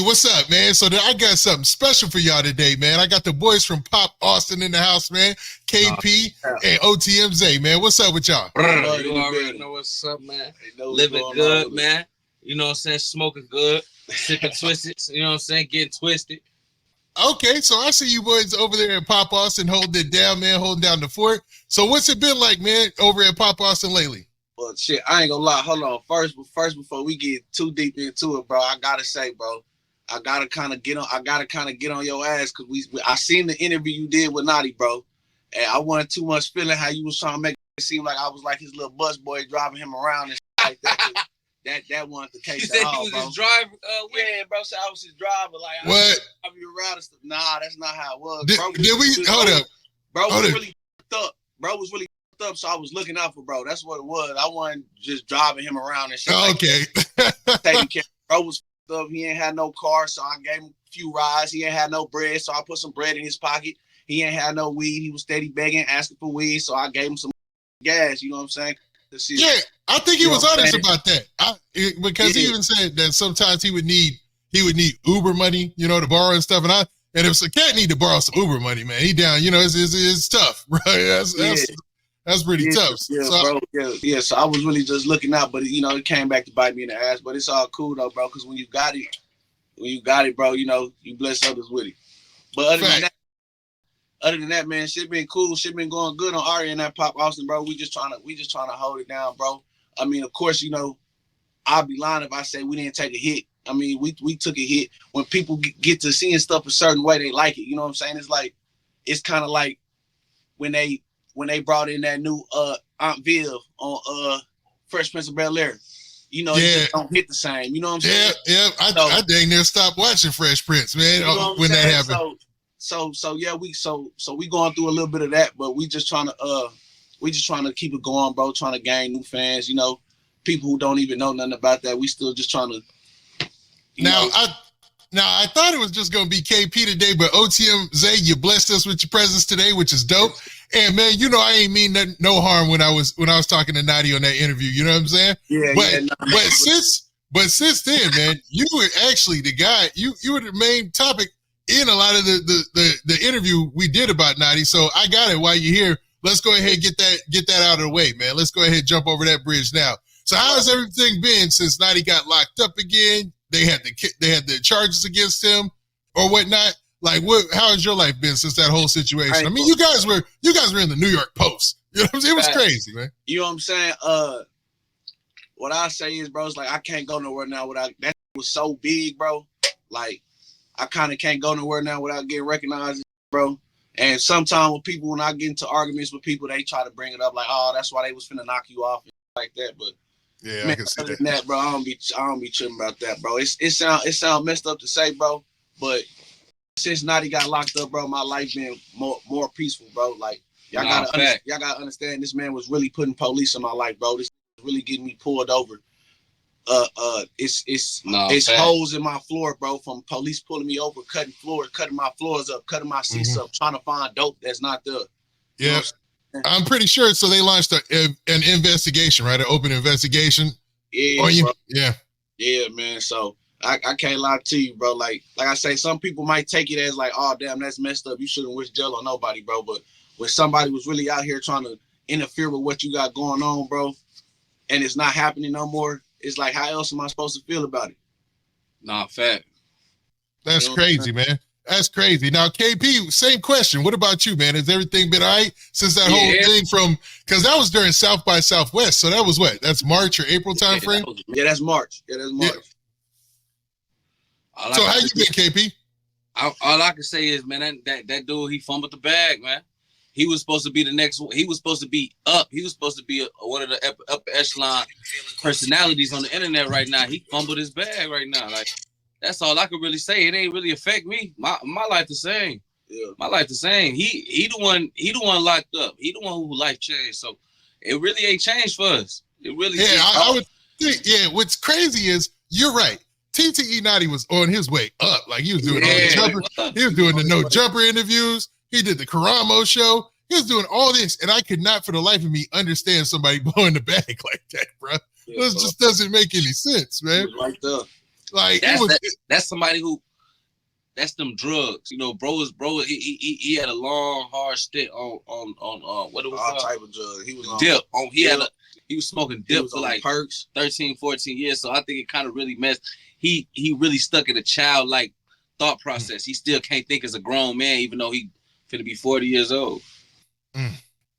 what's up, man? So I got something special for y'all today, man. I got the boys from Pop Austin in the house, man. KP and OTMZ, man. What's up with y'all? You already know what's up, man. Living good, man. You know what I'm saying? Smoking good. Sipping twisted. You know what I'm saying? Getting twisted. Okay, so I see you boys over there at Pop Austin holding it down, man, holding down the fort. So what's it been like, man, over at Pop Austin lately? Well, shit, I ain't gonna lie. Hold on. First, before we get too deep into it, bro, I gotta say, bro, I gotta kind of get on your ass because I seen the interview you did with Naughty, bro, and I wasn't too much feeling how you was trying to make it seem like I was like his little bus boy driving him around and shit like that. That wasn't the case at all, bro. His driver, yeah, bro. So I was his driver, like what? I was around and stuff. Nah, that's not how it was. Did we hold up? Bro was really fucked up. Bro was really fucked up, so I was looking out for bro. That's what it was. I wasn't just driving him around and shit. Okay. Like taking care. Bro was fucked up. He ain't had no car, so I gave him a few rides. He ain't had no bread, so I put some bread in his pocket. He ain't had no weed. He was steady begging, asking for weed, so I gave him some gas. You know what I'm saying? Yeah, I think he was honest about that. Because he even said that sometimes he would need Uber money, you know, to borrow and stuff. And if a cat need to borrow some Uber money, man, he down. You know, it's tough, right? That's pretty tough. Yeah, so, bro. Yeah. So I was really just looking out, but you know, it came back to bite me in the ass. But it's all cool though, bro. Because when you got it, bro, you know, you bless others with it. But other than that, man, shit been cool. Shit been going good on our end at Pop Austin, bro. We just trying to hold it down, bro. I mean, of course, you know, I'll be lying if I say we didn't take a hit. I mean, we took a hit. When people get to seeing stuff a certain way, they like it. You know what I'm saying? It's kind of like when they brought in that new Aunt Viv on Fresh Prince of Bel-Air. You know, it just don't hit the same. You know what I'm saying? Yeah. I dang near stopped watching Fresh Prince, man, when that happened. So yeah, we going through a little bit of that, but we just trying to keep it going, bro. Trying to gain new fans, you know, people who don't even know nothing about that. We still just trying to. I thought it was just gonna be KP today, but OTMZ, you blessed us with your presence today, which is dope. And man, you know I ain't mean no harm when I was talking to Naughty on that interview. You know what I'm saying? Yeah. But since then, man, you were actually the guy. You were the main topic in a lot of the interview we did about Naughty. So I got it while you're here. Let's go ahead and get that out of the way, man. Let's go ahead and jump over that bridge now. So how has everything been since Naughty got locked up again? They had the charges against him or whatnot. Like how has your life been since that whole situation? I mean, you guys were in the New York Post. You know what I'm saying? It was crazy, man. You know what I'm saying? What I say is, bro, it's like I can't go nowhere now without that was so big, bro. Like I kind of can't go nowhere now without getting recognized, bro. And sometimes when I get into arguments with people, they try to bring it up like, oh, that's why they was finna knock you off and like that. But yeah, man, I can see other than that, bro, I don't be tripping about that, bro. It sound messed up to say, bro, but since Naughty got locked up, bro, my life been more peaceful, bro. Like y'all gotta understand, this man was really putting police in my life, bro. This was really getting me pulled over. It's holes in my floor, bro, from police pulling me over, cutting my floors up, cutting my seats up, trying to find dope that's not there. Yeah, I'm pretty sure. So they launched an investigation, right? An open investigation. Yeah, bro. Yeah, man. So I can't lie to you, bro. Like I say, some people might take it as like, oh damn, that's messed up. You shouldn't wish jail on nobody, bro. But when somebody was really out here trying to interfere with what you got going on, bro, and it's not happening no more, it's like, how else am I supposed to feel about it? Nah, fact. That's crazy, man. That's crazy. Now, KP, same question. What about you, man? Has everything been all right since that whole thing because that was during South by Southwest. So that was what? That's March or April time frame? Yeah, that's March. Yeah. So how you been, KP? All I can say is, man, that dude, he fumbled the bag, man. He was supposed to be the next one. He was supposed to be up. He was supposed to be one of the upper echelon personalities on the internet right now. He fumbled his bag right now. Like, that's all I could really say. It ain't really affect me. My life the same. Yeah. My life the same. He the one locked up. He the one who life changed. So it really ain't changed for us. It really I would think, what's crazy is you're right. TTE Naughty was on his way up. Like he was doing all the jumper. He was doing the no jumper interviews. He did the Karamo show. He was doing all this, and I could not for the life of me understand somebody blowing the bag like that, bro. This just doesn't make any sense, man. Right there. Like that's somebody who. That's them drugs, you know. Bro. He had a long, hard stint on what it was all called? Type of drugs. He was on dip. He was smoking dip for like perks 13, 14 years. So I think it kind of really messed. He really stuck in a childlike thought process. He still can't think as a grown man, even though he finna be 40 years old.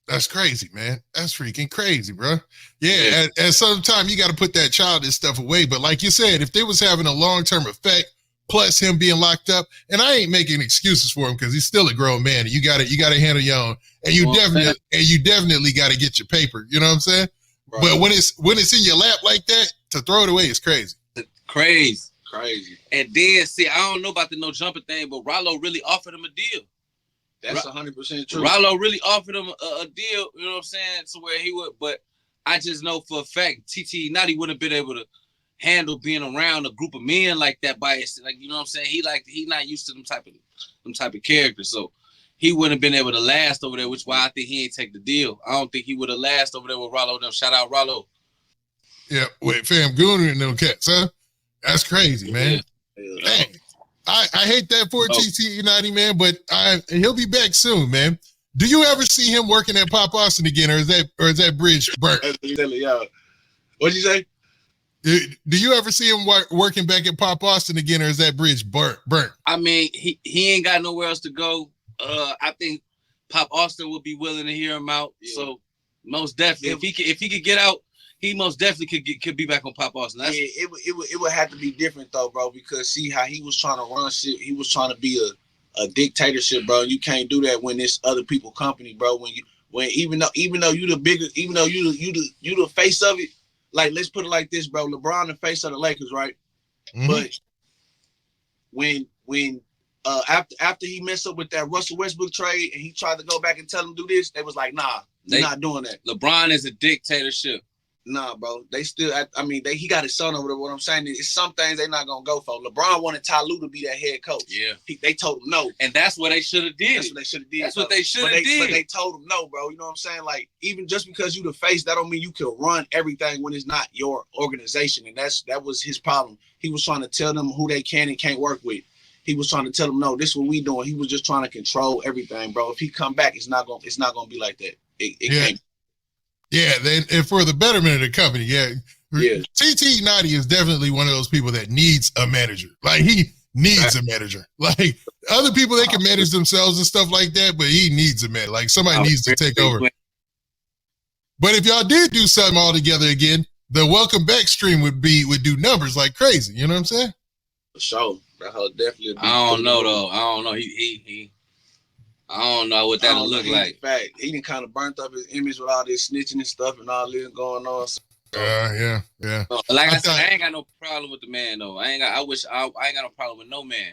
That's crazy, man. That's freaking crazy, bro. Yeah. At some time you got to put that childish stuff away. But like you said, if they was having a long-term effect. Plus him being locked up, and I ain't making excuses for him because he's still a grown man. And you got to handle your own, and you definitely got to get your paper. You know what I'm saying? Right. But when it's in your lap like that, to throw it away is crazy. Crazy. And then see, I don't know about the no jumper thing, but Rollo really offered him a deal. That's 100% true. Rollo really offered him a deal. You know what I'm saying? To where he would, but I just know for a fact, TT Naughty wouldn't have been able to handle being around a group of men like that by his, like, you know what I'm saying? He not used to them type of characters, so he wouldn't have been able to last over there, which is why I think he ain't take the deal. I don't think he would have lasted over there with Rollo. Them shout out Rollo. Yeah, wait, fam, Gooner and them cats, huh? That's crazy, man. Yeah. Dang. I hate that for TT Naughty, man, but he'll be back soon, man. Do you ever see him working at Pop Austin again, or is that bridge burnt? What'd you say? Do you ever see him working back at Pop Austin again, or is that bridge burnt? I mean, he ain't got nowhere else to go. I think Pop Austin would be willing to hear him out. Yeah. So most definitely, if he could get out, he most definitely could be back on Pop Austin. It would have to be different though, bro. Because see how he was trying to run shit. He was trying to be a dictatorship, bro. You can't do that when it's other people company, bro. Even though you the bigger, even though you the face of it. Like, let's put it like this, bro. LeBron the face of the Lakers, right? Mm-hmm. But when after he messed up with that Russell Westbrook trade and he tried to go back and tell him do this, they was like, nah, they're not doing that. LeBron is a dictatorship. Nah, bro. They still, he got his son over there. What I'm saying is, some things they not gonna go for. LeBron wanted Ty Lue to be that head coach. Yeah. They told him no. And that's what they should have did. That's what they should have did. But they told him no, bro. You know what I'm saying? Like, even just because you the face, that don't mean you can run everything when it's not your organization. And that was his problem. He was trying to tell them who they can and can't work with. He was trying to tell them, no, this is what we doing. He was just trying to control everything, bro. If he come back, it's not gonna be like that. It can't. Yeah, and for the betterment of the company, TT Naughty is definitely one of those people that needs a manager. Like, he needs a manager. Like, other people, they can manage themselves and stuff like that, but he needs a manager. Like, somebody needs to take over. But if y'all did do something all together again, the welcome back stream would do numbers like crazy. You know what I'm saying? For sure. That'll definitely be. I don't know though. I don't know. I don't know what that'll look like. In fact, he done kind of burnt up his image with all this snitching and stuff and all this going on. So, yeah. Like I said, I ain't got no problem with the man though. I ain't got no problem with no man.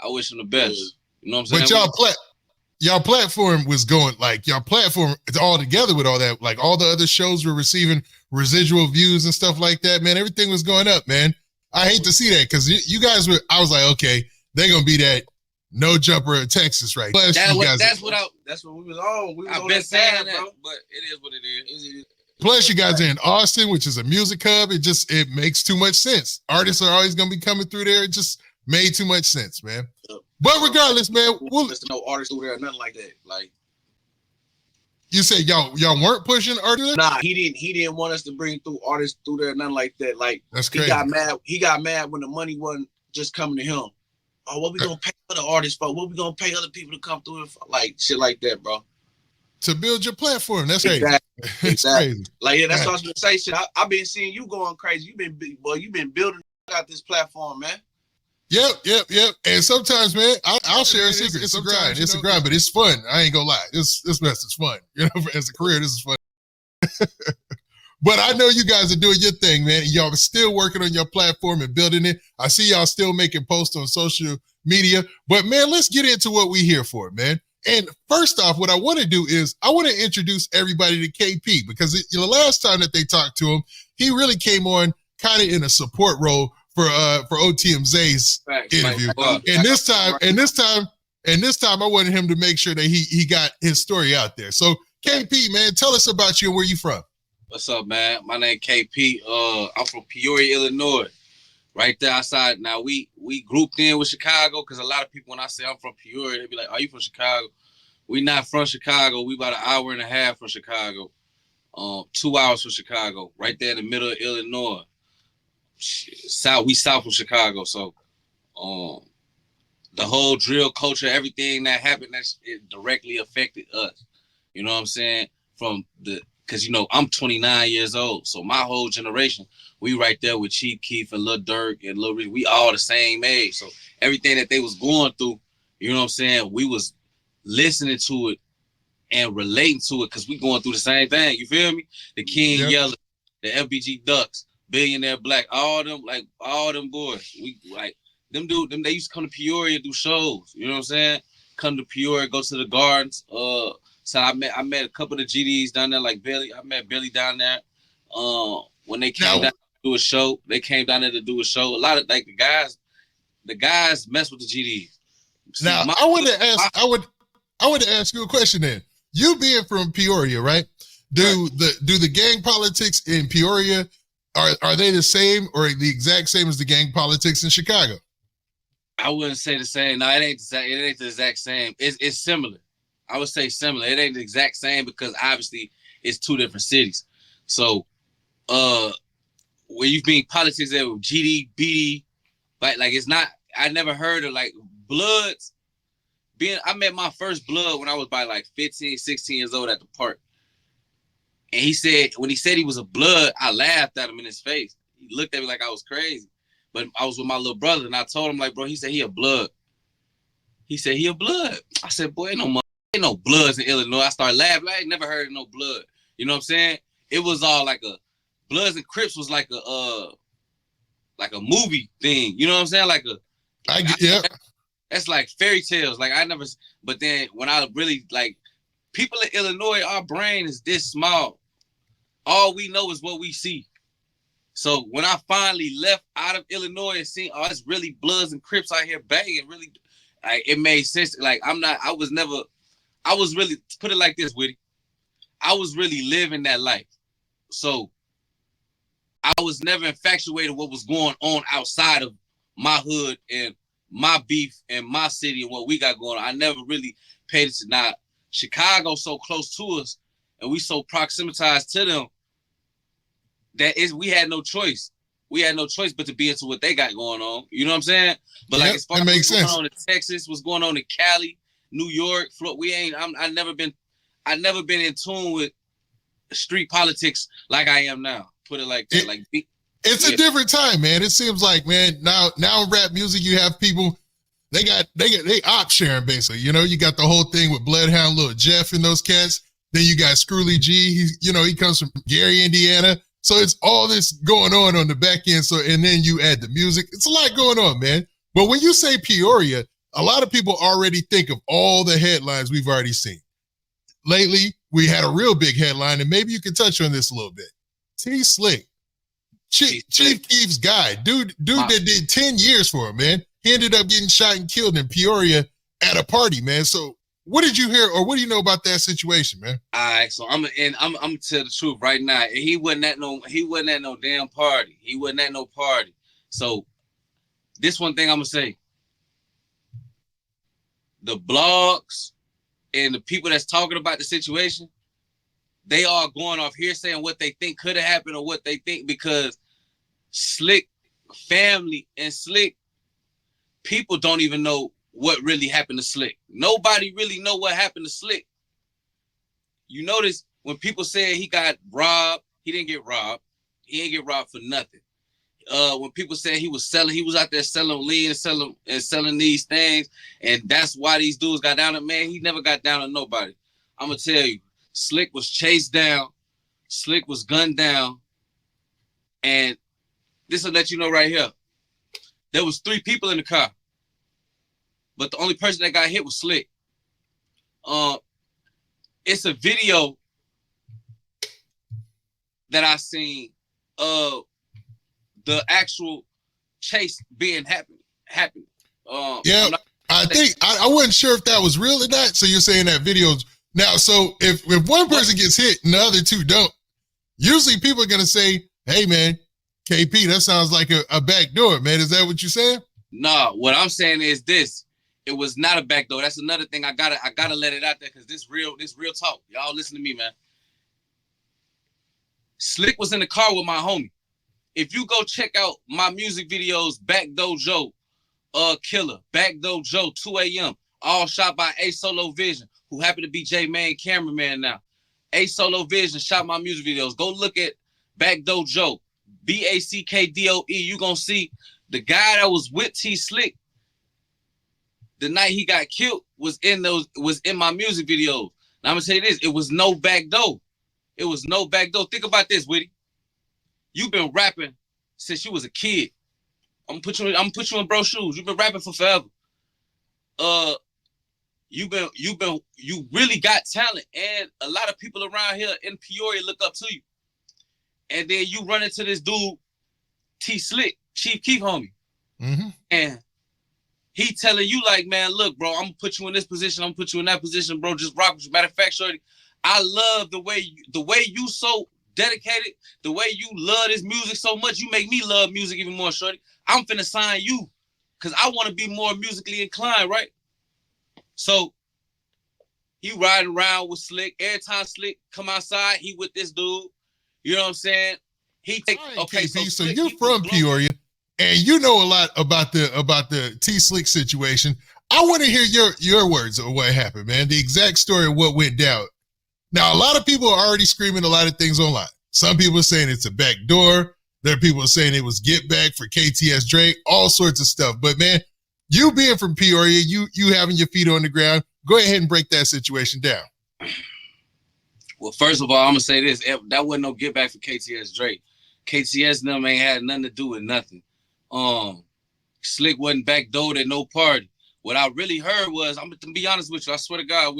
I wish him the best. You know what I'm saying? But y'all platform was going, like, y'all platform all together with all that. Like, all the other shows were receiving residual views and stuff like that, man. Everything was going up, man. I hate to see that because you guys were. I was like, okay, they're gonna be that no jumper of Texas, right? That's what we was on. I've been saying that, bro. But it is what it is. Plus, you guys are in Austin, which is a music hub. It makes too much sense. Artists are always gonna be coming through there. It just made too much sense, man. But regardless, man, there's no artists through there, nothing like that. Like, you said y'all weren't pushing artists? Nah, he didn't want us to bring through artists through there, nothing like that. Like, that's crazy. He got mad when the money wasn't just coming to him. Oh, what we gonna pay other artists for? What we gonna pay other people to come through it for? Like, shit like that, bro. To build your platform. That's exactly. crazy. It's crazy. Like, yeah, that's what I was gonna say. Shit, I've been seeing you going crazy. You've been building out this platform, man. Yep. And sometimes, man, I'll share a secret. It's a grind. It's a grind, but it's fun. I ain't gonna lie. This mess is fun. You know, as a career, this is fun. But I know you guys are doing your thing, man. Y'all are still working on your platform and building it. I see y'all still making posts on social media. But, man, let's get into what we here for, man. And first off, what I want to do is I want to introduce everybody to KP because the last time that they talked to him, he really came on kind of in a support role for OTMZ's interview. And this time I wanted him to make sure that he got his story out there. So KP, man, tell us about you and where you from. What's up, man? My name KP. I'm from Peoria, Illinois. right there outside. Now we grouped in with Chicago because a lot of people, when I say I'm from Peoria, they be like, "Are you from Chicago?" We not from Chicago. We about an hour and a half from Chicago. 2 hours from Chicago, right there in the middle of Illinois. We south of Chicago, so the whole drill culture, everything that happened, it directly affected us. You know what I'm saying? Because I'm 29 years old, so my whole generation, we right there with Chief Keef and Lil Durk and Lil Reed. We all the same age, so everything that they was going through, you know what I'm saying? We was listening to it and relating to it because we going through the same thing. You feel me? The King Yella, the FBG Ducks, Billionaire Black, all them boys. We like them they used to come to Peoria do shows. You know what I'm saying? Come to Peoria, go to the gardens. So I met a couple of GDs down there, like Billy. I met Billy down there. When they came down to do a show, A lot of like the guys mess with the GDs. See, now I want to ask you a question then. You being from Peoria, right? Do the gang politics in Peoria, are they the same or the exact same as the gang politics in Chicago? I wouldn't say the same. No, it ain't the exact same. It's similar. I would say similar. It ain't the exact same because obviously it's two different cities. So where you being politics there with GD, BD, like it's not, I never heard of like Bloods. I met my first Blood when I was by like 15, 16 years old at the park. And when he said he was a Blood, I laughed at him in his face. He looked at me like I was crazy. But I was with my little brother and I told him, like, bro, he said he a Blood. He said he a Blood. I said, boy, ain't no Bloods in Illinois. I started laughing. I ain't never heard of no Blood. You know what I'm saying? It was all like Bloods and Crips was like a movie thing. You know what I'm saying? That's like fairy tales. Like but then when I really like people in Illinois, our brain is this small. All we know is what we see. So when I finally left out of Illinois and seen, it's really Bloods and Crips out here banging, really, like it made sense. Like I was really, put it like this, Witty. I was really living that life. So I was never infatuated with what was going on outside of my hood and my beef and my city and what we got going on. I never really paid attention. Now, Chicago's so close to us and we so proximatized to them we had no choice. We had no choice but to be into what they got going on. You know what I'm saying? But like as far as what's going on in Texas, what's going on in Cali, New York, Florida, I never been in tune with street politics like I am now. Put it like that. It's a different time, man. It seems like, man, now in rap music, you have people, they op sharing basically. You know, you got the whole thing with Bloodhound, Lil Jeff and those cats. Then you got Screwly G. He comes from Gary, Indiana. So it's all this going on the back end. So, and then you add the music. It's a lot going on, man. But when you say Peoria, a lot of people already think of all the headlines we've already seen. Lately, we had a real big headline, and maybe you can touch on this a little bit. T Slick, Chief Keef's guy, dude that did 10 years for him, man. He ended up getting shot and killed in Peoria at a party, man. So what did you hear, or what do you know about that situation, man? All right, so I'm gonna tell the truth right now. He wasn't at no damn party. He wasn't at no party. So this one thing I'm gonna say. The blogs and the people that's talking about the situation, they are going off hearsay and what they think could have happened or what they think, because Slick family and Slick people don't even know what really happened to Slick. Nobody really know what happened to Slick. You notice when people say he got robbed, he didn't get robbed. He didn't get robbed for nothing. When people say he was out there selling lean and selling these things, and that's why these dudes got down on, man, he never got down on nobody. I'm gonna tell you, Slick was chased down, Slick was gunned down, and this will let you know right here. There was 3 people in the car, but the only person that got hit was Slick. It's a video that I seen of the actual chase being happening. I wasn't sure if that was real or not. So you're saying that video's now. So if one person gets hit and the other 2 don't, usually people are gonna say, "Hey man, KP, that sounds like a backdoor, man. Is that what you saying? No, what I'm saying is this. It was not a backdoor. That's another thing I gotta let it out there because this real talk. Y'all listen to me, man. Slick was in the car with my homie. If you go check out my music videos, Backdoor Joe, Killer, Backdoor Joe, 2 a.m., all shot by A Solo Vision, who happened to be J Man cameraman now. A Solo Vision shot my music videos. Go look at Backdoor Joe, BACKDOE. You gonna see the guy that was with T Slick the night he got killed was in my music videos. Now I'm gonna tell you this: it was no backdoor. It was no backdoor. Think about this, Witty. You've been rapping since you was a kid. I'm gonna put you in bro shoes. You've been rapping for forever. You really got talent, and a lot of people around here in Peoria look up to you. And then you run into this dude, T Slick, Chief Keef homie, and he telling you like, man, look, bro, I'm gonna put you in this position. I'm gonna put you in that position, bro. Just rock with you. Matter of fact, shorty, I love the way you so dedicated, the way you love this music so much. You make me love music even more, shorty. I'm finna sign you because I want to be more musically inclined, right? So he riding around with Slick. Every time Slick come outside, he with this dude. You know what I'm saying? He take okay. KP, so Slick, you're from Peoria, and you know a lot about the T Slick situation. I want to hear your words of what happened, man. The exact story of what went down. Now, a lot of people are already screaming a lot of things online. Some people are saying it's a backdoor. There are people saying it was get back for KTS Drake, all sorts of stuff. But man, you being from Peoria, you having your feet on the ground, go ahead and break that situation down. Well, first of all, I'm gonna say this: that wasn't no get back for KTS Drake. KTS and them ain't had nothing to do with nothing. Slick wasn't backdoored at no party. What I really heard was, I'm gonna be honest with you, I swear to God,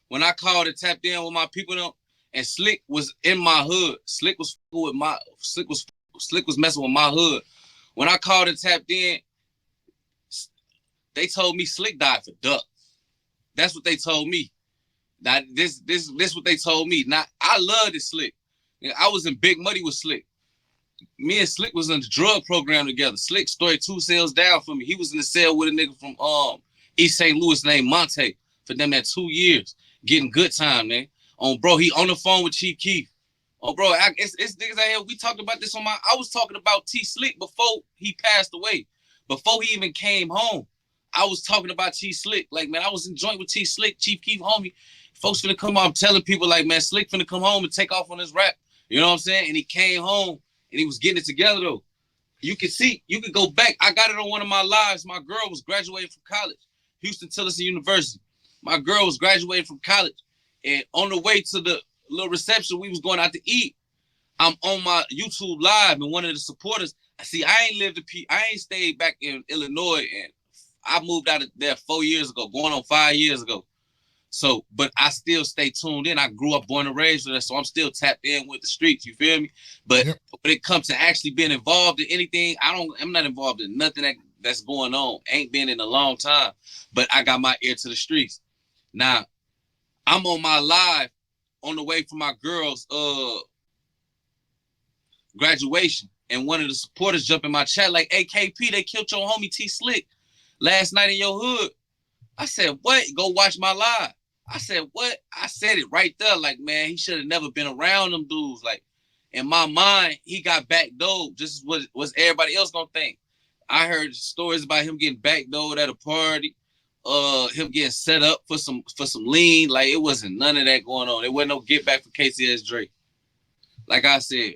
when I called and tapped in with my people, and Slick was in my hood. Slick was messing with my hood. When I called and tapped in, they told me Slick died for Duck. That's what they told me. Now this what they told me. Now I love this Slick. I was in Big Muddy with Slick. Me and Slick was in the drug program together. Slick started 2 cells down from me. He was in the cell with a nigga from East St. Louis named Monte for them that 2 years, getting good time, man. Bro, he on the phone with Chief Keef. Bro, it's niggas out here. We talked about this I was talking about T Slick before he passed away. Before he even came home, I was talking about T Slick. Like, man, I was in joint with T Slick, Chief Keef homie. Folks finna come out. I'm telling people like, man, Slick finna come home and take off on his rap. You know what I'm saying? And he came home and he was getting it together though. You can see, you can go back. I got it on one of my lives. My girl was graduating from college, Houston Tillotson University. My girl was graduating from college. And on the way to the little reception, we was going out to eat. I'm on my YouTube live and one of the supporters, I ain't stayed back in Illinois, and I moved out of there 4 years ago, going on 5 years ago. So, but I still stay tuned in. I grew up, born and raised with that, so I'm still tapped in with the streets. You feel me? But when it comes to actually being involved in anything, I'm not involved in nothing that's going on. Ain't been in a long time, but I got my ear to the streets. Now, I'm on my live on the way from my girl's graduation, and one of the supporters jumped in my chat like, "Hey, KP, they killed your homie T Slick last night in your hood." I said, "What? Go watch my live." I said, "What?" I said it right there. Like, man, he should have never been around them dudes. Like, in my mind, he got backdoored. Just as what was everybody else gonna think. I heard stories about him getting backdoored at a party, him getting set up for some lean. Like, it wasn't none of that going on. There wasn't no get back for KTS Drake. Like I said,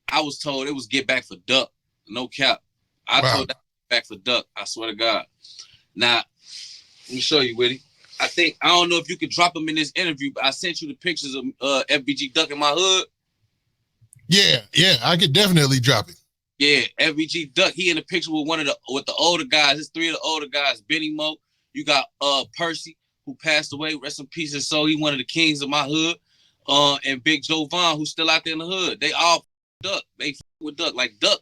I was told it was get back for Duck. No cap. I told that back for Duck. I swear to God. Now, let me show you, Witty. I don't know if you could drop them in this interview, but I sent you the pictures of FBG Duck in my hood. Yeah, I could definitely drop it. Yeah, FBG Duck, he in the picture with with the older guys. It's 3 of the older guys. Benny Mo, you got Percy, who passed away, rest in peace and soul. He one of the kings of my hood. And Big Joe Vaughn, who's still out there in the hood. They all Duck. They with Duck. Like Duck,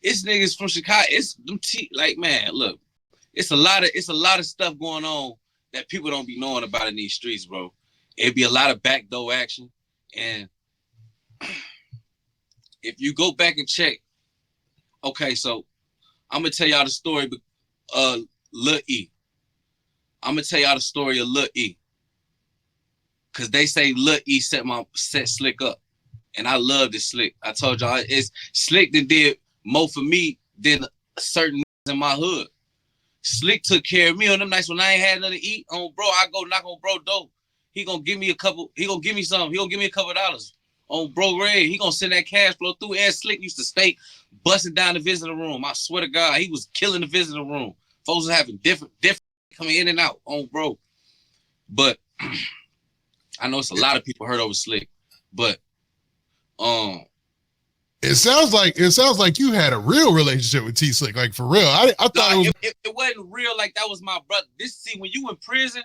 it's niggas from Chicago. It's them like, man, look. It's a lot of stuff going on that people don't be knowing about in these streets, bro. It'd be a lot of backdoor action, and if you go back and check, okay, so I'm gonna tell y'all the story of Lil E. I'm gonna tell y'all the story of Lil E. Cause they say Lil E set Slick up. And I love this Slick. I told y'all it's Slick that did more for me than certain in my hood. Slick took care of me on them nights when I ain't had nothing to eat. On bro, I go knock on bro door. He gonna give me a couple, he gonna give me something. He gonna give me a couple of dollars. On bro Ray, he gonna send that cash flow through. And Slick used to stay busting down the visitor room. I swear to God, he was killing the visitor room. Folks was having different coming in and out on bro. But I know it's a lot of people hurt over Slick. But it sounds like you had a real relationship with T Slick, like for real. I thought it wasn't real. Like that was my brother. When you in prison,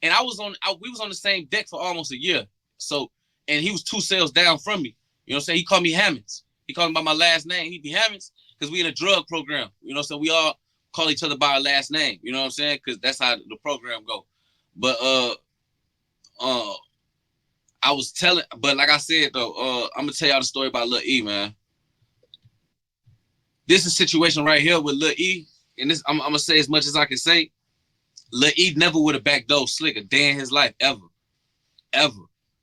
and we was on the same deck for almost a year. So, and he was 2 cells down from me. You know what I'm saying? He called me Hammonds. He called me by my last name. He'd be Hammonds because we in a drug program. You know, so we all call each other by our last name. You know what I'm saying? Because that's how the program go. But I was telling, but like I said though, I'm gonna tell y'all the story about Lil E, man. This is a situation right here with Lil E, and this I'm gonna say as much as I can say. Lil E never would have backdoored Slick a day in his life, ever.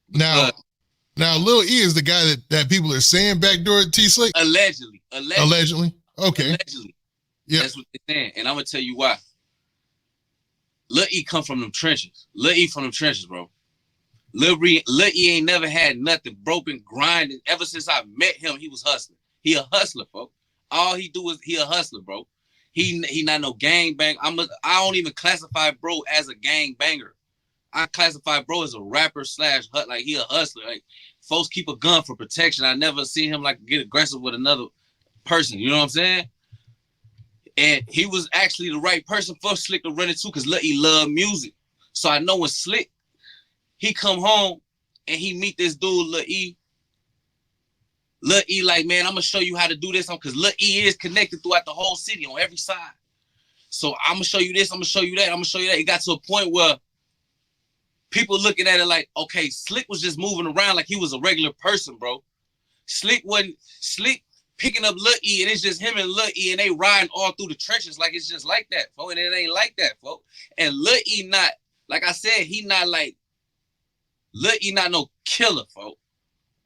Now Lil E is the guy that people are saying backdoor T Slick? Allegedly. Okay. Allegedly. Yeah. That's what they're saying, and I'm gonna tell you why. Lil E come from them trenches. Lil E from them trenches, bro. Lil E ain't never had nothing broken, grinding. Ever since I met him, he was hustling. He a hustler, folks. All he do is he a hustler, bro. He not no gang bang. I don't even classify bro as a gang banger. I classify bro as a rapper / like he a hustler. Like folks keep a gun for protection. I never seen him like get aggressive with another person. You know what I'm saying? And he was actually the right person for Slick to run into because Lil E love music. So I know when Slick, he come home and he meet this dude, Lil E. Lil E like, man, I'm going to show you how to do this. Because Lil E is connected throughout the whole city on every side. So I'm going to show you this. I'm going to show you that. I'm going to show you that. It got to a point where people looking at it like, okay, Slick was just moving around like he was a regular person, bro. Slick picking up Lil E, and it's just him and Lil E, and they riding all through the trenches like it's just like that, folks. And it ain't like that, folks. And Lil E not, like I said, he not like, Lil E not no killer, folks.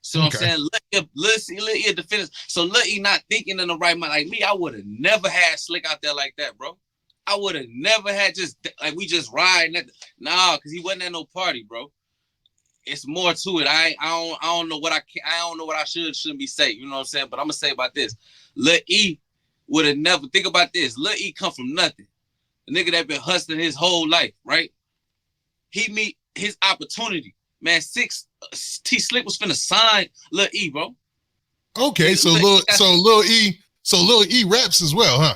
So okay. I'm saying, Lil E a defender. So Lil E not thinking in the right mind. Like me, I would have never had Slick out there like that, bro. I would have never had just, like we just riding at nah, because he wasn't at no party, bro. It's more to it. I don't know what I don't know what I shouldn't be saying. You know what I'm saying? But I'm gonna say about this. Lil E would have never, think about this. Lil E come from nothing. The nigga that been hustling his whole life, right? He meet his opportunity. Man, T Slick was finna sign Lil E, bro. Okay, so Lil E raps as well, huh?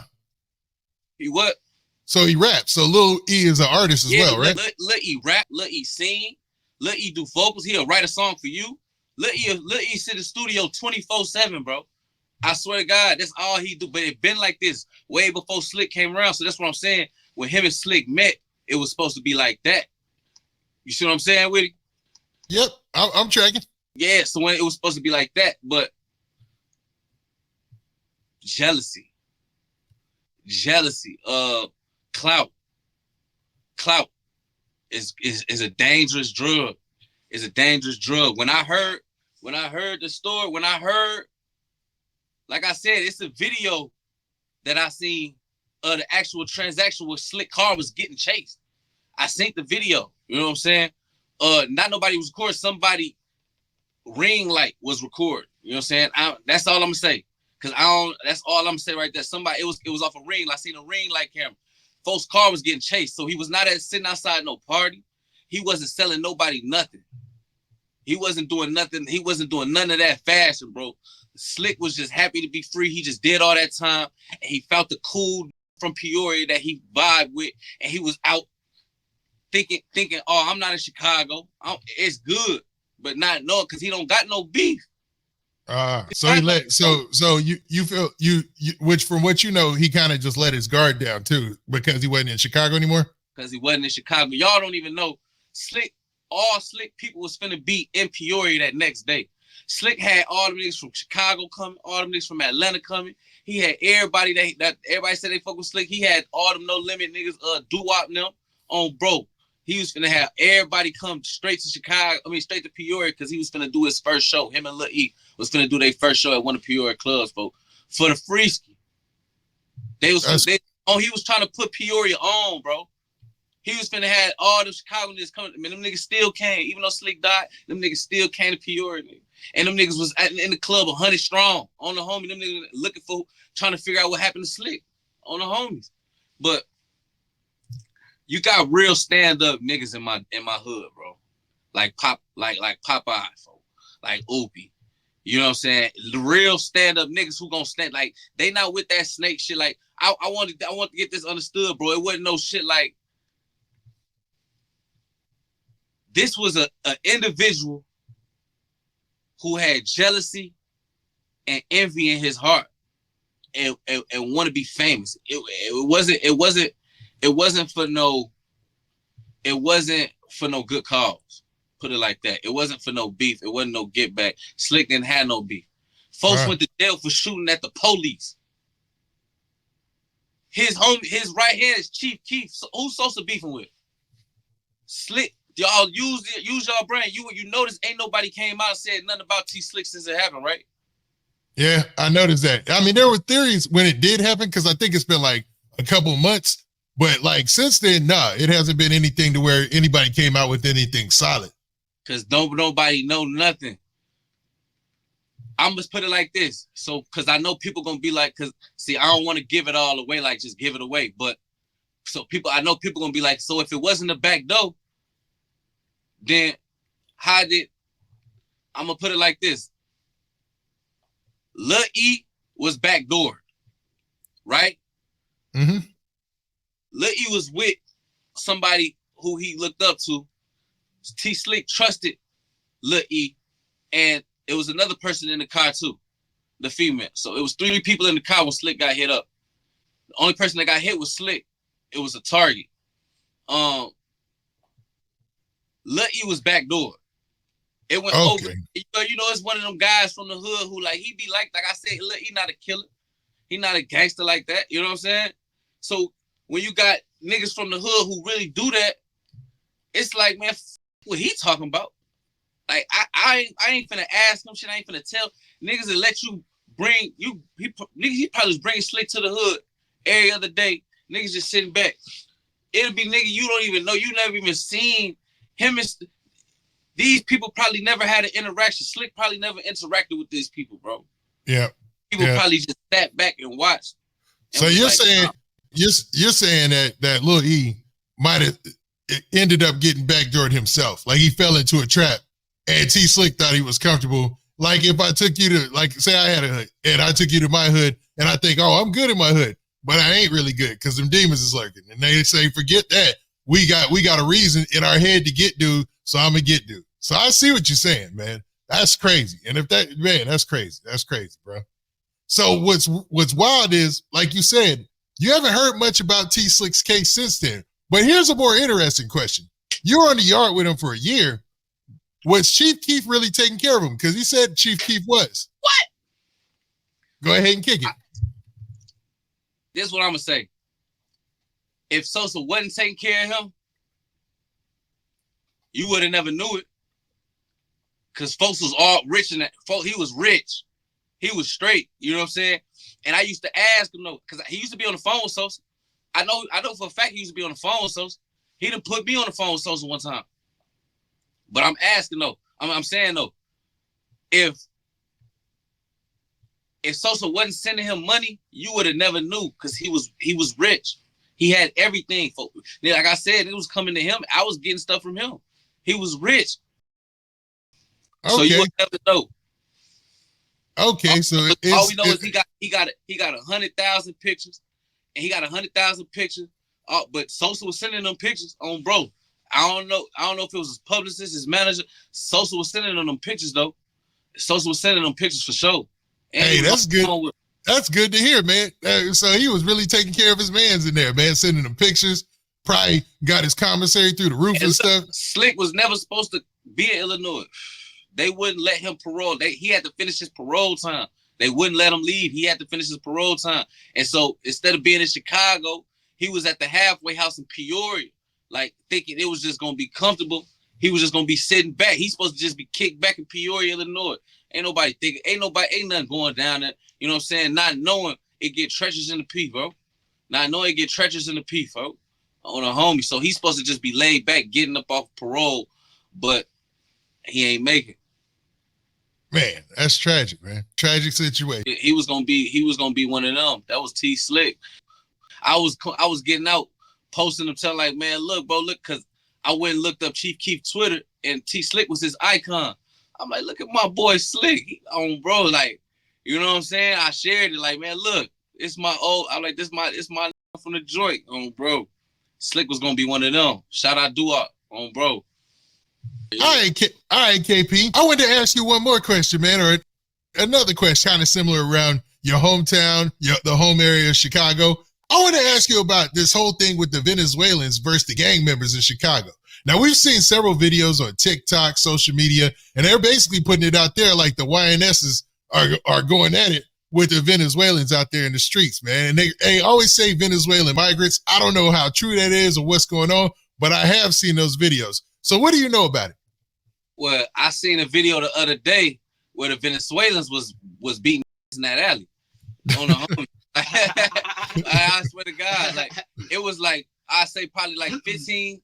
He what? So he raps. So Lil E is an artist as well, right? Lil E rap, Lil E sing, Lil E do vocals. He'll write a song for you. Lil E sit in the studio 24/7, bro. I swear to God, that's all he do. But it been like this way before Slick came around. So that's what I'm saying. When him and Slick met, it was supposed to be like that. You see what I'm saying, Whitty? Yep, I'm tracking. Yeah, so when it was supposed to be like that, but jealousy, clout is a dangerous drug. It's a dangerous drug. When I heard the story, like I said, it's a video that I seen of the actual transaction where Slick car was getting chased. I seen the video. You know what I'm saying? Not nobody was recording. Somebody ring light was recorded. You know what I'm saying? That's all I'm gonna say. That's all I'm gonna say right there. Somebody, it was off a ring. I seen a ring light camera. Folks' car was getting chased. So he was not sitting outside no party. He wasn't selling nobody nothing. He wasn't doing nothing. He wasn't doing none of that fashion, bro. Slick was just happy to be free. He just did all that time. And he felt the cool from Peoria that he vibed with. And he was out thinking, oh, I'm not in Chicago. It's good, but not knowing because he don't got no beef. So you feel which from what you know, he kind of just let his guard down too because he wasn't in Chicago anymore. Because he wasn't in Chicago. Y'all don't even know all Slick people was finna be in Peoria that next day. Slick had all the niggas from Chicago coming, all the niggas from Atlanta coming. He had everybody that everybody said they fuck with Slick. He had all them No Limit niggas, doo-wop them on bro. He was finna have everybody come straight to Chicago. I mean, straight to Peoria because he was finna do his first show. Him and Lil E was finna do their first show at one of Peoria clubs, folks. For the Freeski. He was trying to put Peoria on, bro. He was finna have all the Chicago niggas coming. I mean, them niggas still came. Even though Slick died, them niggas still came to Peoria. Nigga. And them niggas was in the club 100 strong on the homie. Them niggas looking for, trying to figure out what happened to Slick on the homies. But you got real stand-up niggas in my hood, bro. Like Popeye, folks. Like Oopie. You know what I'm saying? The real stand-up niggas who gonna stand, like, they not with that snake shit. Like, I want to get this understood, bro. It wasn't no shit like, this was an individual who had jealousy and envy in his heart and want to be famous. It wasn't for no good cause. Put it like that. It wasn't for no beef. It wasn't no get back. Slick didn't have no beef. Folks went to jail for shooting at the police. His right hand is Chief Keef. So who's Sosa beefing with? Slick. Y'all use y'all brain. You notice ain't nobody came out and said nothing about T Slick since it happened, right? Yeah, I noticed that. I mean, there were theories when it did happen because I think it's been like a couple of months, but like since then, nah, it hasn't been anything to where anybody came out with anything solid. Cause nobody know nothing. I'm just put it like this. So, cause I know people gonna be like, cause see, I don't want to give it all away, like just give it away. But I know people gonna be like, so if it wasn't a backdoor, then I'm gonna put it like this. Lil E was backdoored, right? Mm-hmm. Lil E was with somebody who he looked up to. T Slick trusted Lil E, and it was another person in the car too, the female. So it was 3 people in the car when Slick got hit up. The only person that got hit was Slick. It was a target. Lil E was backdoor. It went over. You know, it's one of them guys from the hood who, like, he be like I said, Lil E not a killer. He not a gangster like that. You know what I'm saying? So when you got niggas from the hood who really do that, it's like, man, what he talking about? Like, I ain't finna ask him shit. I ain't finna tell niggas that let you bring you. He probably was bringing Slick to the hood every other day. Niggas just sitting back. It'll be nigga you don't even know. You never even seen him. These people probably never had an interaction. Slick probably never interacted with these people, bro. Yeah. People probably just sat back and watched. And so you're saying you're saying that Lil E might have ended up getting backdoored himself. Like he fell into a trap and T Slick thought he was comfortable. Like if I took you to, like, say I had a hood and I took you to my hood and I think, oh, I'm good in my hood, but I ain't really good because them demons is lurking. And they say, forget that. We got a reason in our head to get dude, so I'm gonna get dude. So I see what you're saying, man. That's crazy. And if that, man, that's crazy. That's crazy, bro. So what's wild is, like you said, you haven't heard much about T Slick's case since then. But here's a more interesting question. You were on the yard with him for a year. Was Chief Keef really taking care of him? Because he said Chief Keef was. What? Go ahead and kick it. This is what I'm going to say. If Sosa wasn't taking care of him, you would have never knew it. Because folks was all rich in that. He was rich. He was straight. You know what I'm saying? And I used to ask him, though, because he used to be on the phone with Sosa. I know for a fact he used to be on the phone with Sosa. He done put me on the phone with Sosa one time. But I'm asking, though. I'm saying, though, if Sosa wasn't sending him money, you would have never knew because he was rich. He had everything. Like I said, it was coming to him. I was getting stuff from him. He was rich. Okay. So you would never know. Okay, so all we know is he got 100,000 pictures, and he got 100,000 pictures. But Sosa was sending them pictures on bro. I don't know if it was his publicist, his manager. Sosa was sending them pictures though. Sosa was sending them pictures for sure. And hey, that's good. That's good to hear, man. So he was really taking care of his mans in there, man, sending them pictures. Probably got his commissary through the roof and stuff. Slick was never supposed to be in Illinois. They wouldn't let him parole. He had to finish his parole time. They wouldn't let him leave. He had to finish his parole time. And so instead of being in Chicago, he was at the halfway house in Peoria, like thinking it was just gonna be comfortable. He was just gonna be sitting back. He's supposed to just be kicked back in Peoria, Illinois. Ain't nobody thinking, ain't nothing going down there. You know what I'm saying? Not knowing it get treacherous in the P, bro. Not knowing it get treacherous in the P, bro. On a homie. So he's supposed to just be laid back, getting up off parole, but he ain't making. Man, that's tragic, man. Tragic situation. He was gonna be one of them. That was T Slick. I was getting out, posting them, telling like, man, look, bro, look, cause I went and looked up Chief Keef Twitter, and T Slick was his icon. I'm like, look at my boy Slick. He on, bro, like, you know what I'm saying? I shared it, like, man, look, it's my old. I'm like, it's my from the joint, on, bro. Slick was gonna be one of them. Shout out Duop, on, bro. All right, KP. I wanted to ask you one more question, man, or another question kind of similar around your hometown, the home area of Chicago. I want to ask you about this whole thing with the Venezuelans versus the gang members in Chicago. Now, we've seen several videos on TikTok, social media, and they're basically putting it out there like the YNSs are going at it with the Venezuelans out there in the streets, man. And they always say Venezuelan migrants. I don't know how true that is or what's going on, but I have seen those videos. So what do you know about it? Well, I seen a video the other day where the Venezuelans was beating in that alley on the homie. I swear to God, like it was like I say probably like 15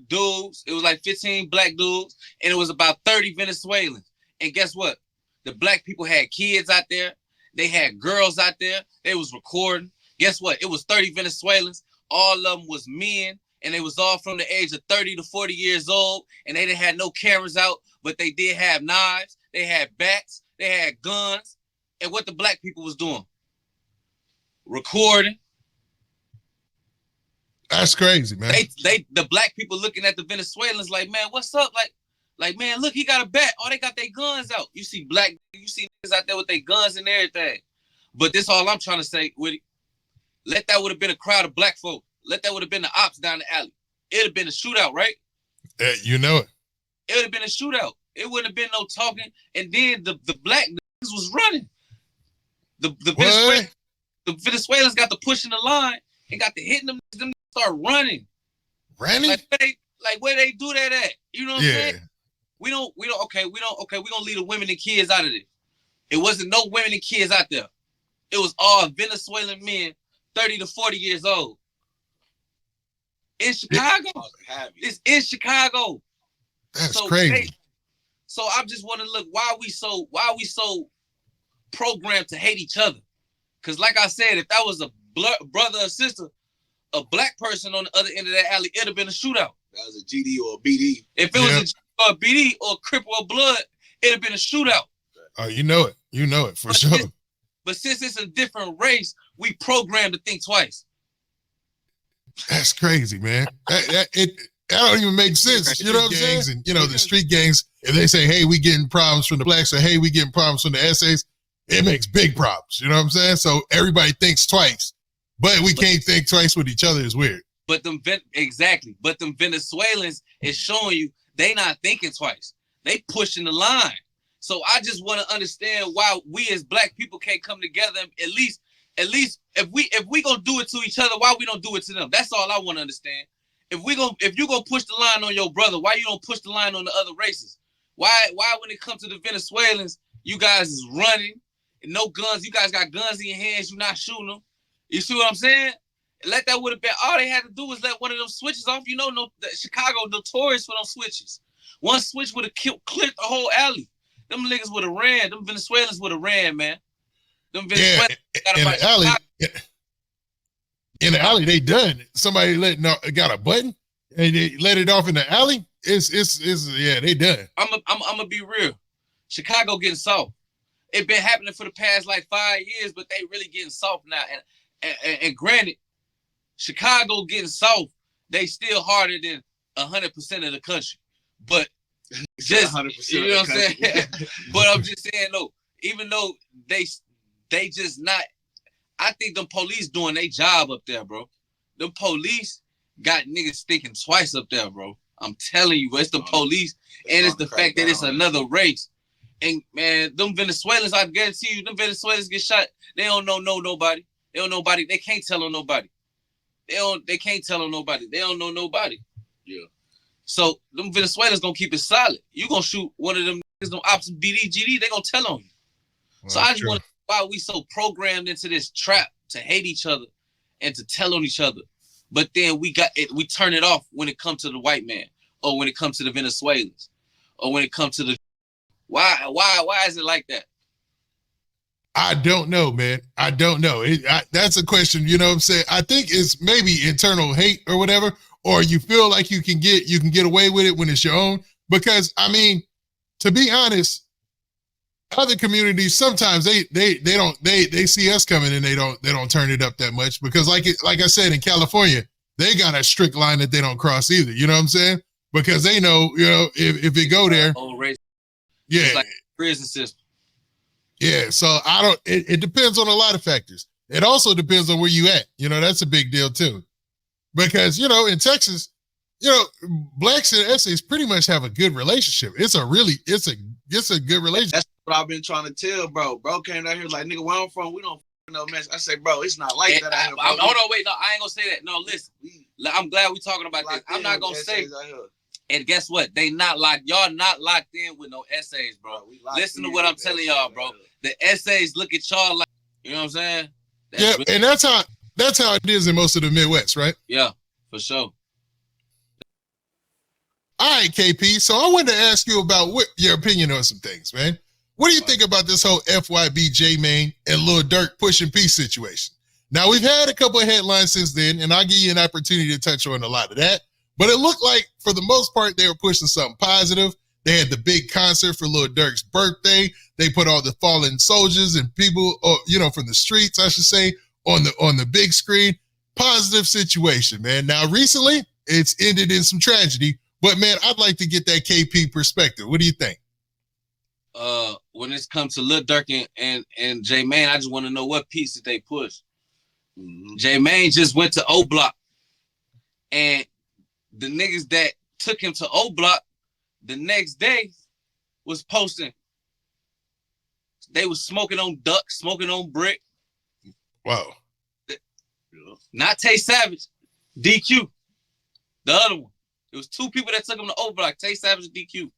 dudes. It was like 15 black dudes, and it was about 30 Venezuelans. And guess what? The black people had kids out there. They had girls out there. They was recording. Guess what? It was 30 Venezuelans. All of them was men. And they was all from the age of 30 to 40 years old, and they didn't have no cameras out, but they did have knives, they had bats, they had guns. And what the black people was doing? Recording. That's crazy, man. The black people looking at the Venezuelans like, man, what's up? Like, man, look, he got a bat. Oh, they got their guns out. You see niggas out there with their guns and everything. But this all I'm trying to say, Woody, let that would have been a crowd of black folk. Let that would have been the ops down the alley. It'd have been a shootout, right? You know it. It would have been a shootout. It wouldn't have been no talking. And then the black niggas was running. The Venezuelans got the push in the line and got the hitting them. Them start running. Running? Like where they do that at? You know what I'm saying? We don't okay, we're gonna leave the women and kids out of it. It wasn't no women and kids out there. It was all Venezuelan men, 30 to 40 years old. In Chicago. It's in Chicago. That's crazy. So I just want to look why we so programmed to hate each other. Because like I said, if that was a brother or sister, a black person on the other end of that alley, it'd have been a shootout. That was a GD or a BD. If it was a GD or a BD or a Crip or a Blood, it'd have been a shootout. Oh, you know it. You know it for sure. But since it's a different race, we programmed to think twice. That's crazy, man. That don't even make sense. You know what I'm saying? And, you know, the street gangs, if they say, hey, we getting problems from the blacks, or hey, we getting problems from the essays, it makes big problems. You know what I'm saying? So everybody thinks twice, but we can't think twice with each other is weird. But exactly. But them Venezuelans is showing you they not thinking twice. They pushing the line. So I just want to understand why we as black people can't come together and at least if we gonna do it to each other, why we don't do it to them? That's all I want to understand. If you gonna push the line on your brother, why you don't push the line on the other races? Why when it comes to the Venezuelans, you guys is running and no guns. You guys got guns in your hands. You're not shooting them. You see what I'm saying? Let that would have been all they had to do was let one of them switches off. You know, Chicago notorious for them switches. One switch would have cleared the whole alley. Them niggas would have ran. Them Venezuelans would have ran, man. Them Venezuelans in the alley, they done. Somebody got a button and they let it off in the alley. It's they done. I'm gonna be real. Chicago getting soft. It been happening for the past like 5 years, but they really getting soft now. And granted, Chicago getting soft, they still harder than 100% of the country. But just 100%, you know what I'm saying? But I'm just saying though, even though they just not, I think them police doing their job up there, bro. Them police got niggas thinking twice up there, bro. I'm telling you, it's the police, and it's the fact that it's another race. And man, them Venezuelans, I guarantee you, them Venezuelans get shot. They don't know nobody. They don't know nobody. They can't tell on nobody. They can't tell on nobody. They don't know nobody. Yeah. So them Venezuelans gonna keep it solid. You gonna shoot one of them niggas, them ops BD, GD, they gonna tell on you. Well, so I just want to why we so programmed into this trap to hate each other and to tell on each other. But then we turn it off when it comes to the white man, or when it comes to the Venezuelans, or when it comes to the why is it like that? I don't know, man. I don't know. That's a question, you know what I'm saying? I think it's maybe internal hate or whatever, or you feel like you can get away with it when it's your own. Because I mean, to be honest, other communities sometimes they see us coming and they don't turn it up that much, because like I said, in California, they got a strict line that they don't cross either. You know what I'm saying? Because they know, you know, if they go there, yeah, it's like a prison system. Yeah, so it depends on a lot of factors. It also depends on where you at. You know, that's a big deal too. Because, you know, in Texas, you know, blacks and essays pretty much have a good relationship. It's a good relationship. That's what I've been trying to tell, bro. Bro came down here like, nigga, where I'm from, we don't no mess. I say, bro, it's not like that out here, bro. Hold on, wait, no, I ain't gonna say that. No, listen, I'm glad we talking about this. I'm not gonna say. And guess what? Y'all not locked in with no essays, bro. Listen to what I'm telling y'all, bro. The essays look at y'all like, you know what I'm saying? And that's how it is in most of the Midwest, right? Yeah, for sure. All right, KP. So I wanted to ask you about your opinion on some things, man. What do you think about this whole FYB J-Mane and Lil Durk pushing peace situation? Now, we've had a couple of headlines since then, and I'll give you an opportunity to touch on a lot of that. But it looked like, for the most part, they were pushing something positive. They had the big concert for Lil Durk's birthday. They put all the fallen soldiers and people, you know, from the streets, I should say, on the big screen. Positive situation, man. Now, recently, it's ended in some tragedy. But, man, I'd like to get that KP perspective. What do you think? When it comes to Lil Durk and J-Mane, I just want to know what piece did they push. Mm-hmm. J-Mane just went to O Block, and the niggas that took him to O Block the next day was posting. They was smoking on Duck, smoking on Brick. Wow. Not Tay Savage, DQ. The other one. It was two people that took him to O Block, Tay Savage and DQ.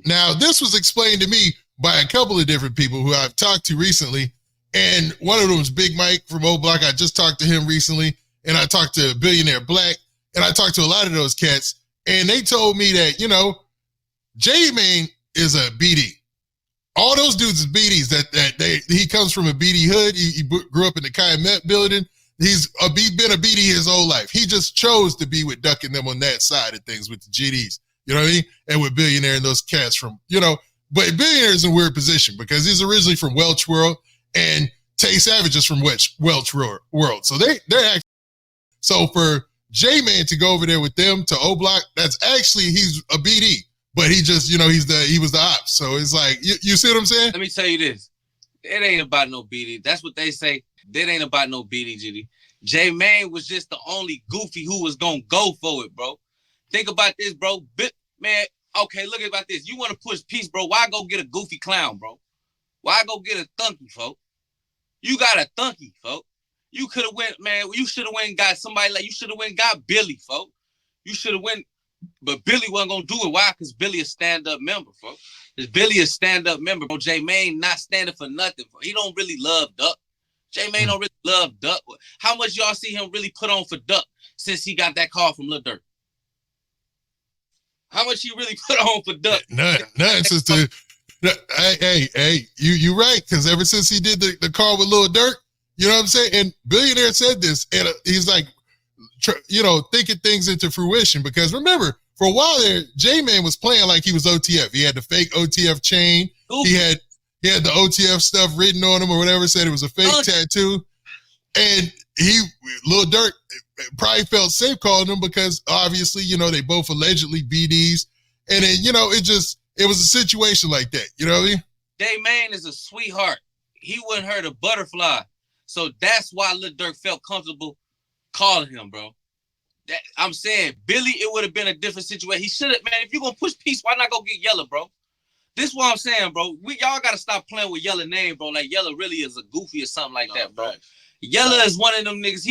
Now, this was explained to me by a couple of different people who I've talked to recently. And one of them was Big Mike from O Block. I just talked to him recently. And I talked to Billionaire Black. And I talked to a lot of those cats. And they told me that, you know, J-Mane is a BD. All those dudes is BDs. He comes from a BD hood. He grew up in the Calumet building. He's been a BD his whole life. He just chose to be with Duck and them on that side of things with the GDs. You know what I mean? And with Billionaire and those cats from, you know, but Billionaire is in a weird position because he's originally from Welch World and Tay Savage is from Welch World. So they're actually, so for J-Mane to go over there with them to O Block, that's actually, he's a BD, but he just, you know, he was the ops. So it's like, you see what I'm saying? Let me tell you this. It ain't about no BD. That's what they say. That ain't about no BD, GD. J-Mane was just the only goofy who was going to go for it, bro. Think about this, bro. Man, okay, look about this. You want to push peace, bro. Why go get a goofy clown, bro? Why go get a thunky, folk? You got a thunky, folk. You could have went, man, you should have went and got somebody like, you should have went and got Billy, folk. You should have went, but Billy wasn't going to do it. Why? Because Billy a stand-up member, folk. Because Billy a stand-up member, bro. J-Mane not standing for nothing, folk. He don't really love Duck. J-Mane don't really love Duck. How much y'all see him really put on for Duck since he got that call from Lil Durk? How much he really put on for Duck? None. Sister. Hey, you right, because ever since he did the call with Lil Durk, you know what I'm saying? And Billionaire said this, and he's like, you know, thinking things into fruition, because remember, for a while there, J-Mane was playing like he was OTF. He had the fake OTF chain. Ooh. He had the OTF stuff written on him or whatever, said it was a fake tattoo. And Lil Durk probably felt safe calling him because obviously, you know, they both allegedly BDs. And then, you know, it was a situation like that. You know what I mean? J-Mane is a sweetheart. He wouldn't hurt a butterfly. So that's why Lil Durk felt comfortable calling him, bro. I'm saying, Billy, it would have been a different situation. He should have, man, if you're going to push Peace, why not go get Yella, bro? This is what I'm saying, bro. Y'all got to stop playing with Yella name, bro. Like, Yella really is a goofy or something like that, bro. Right. Yella is one of them niggas.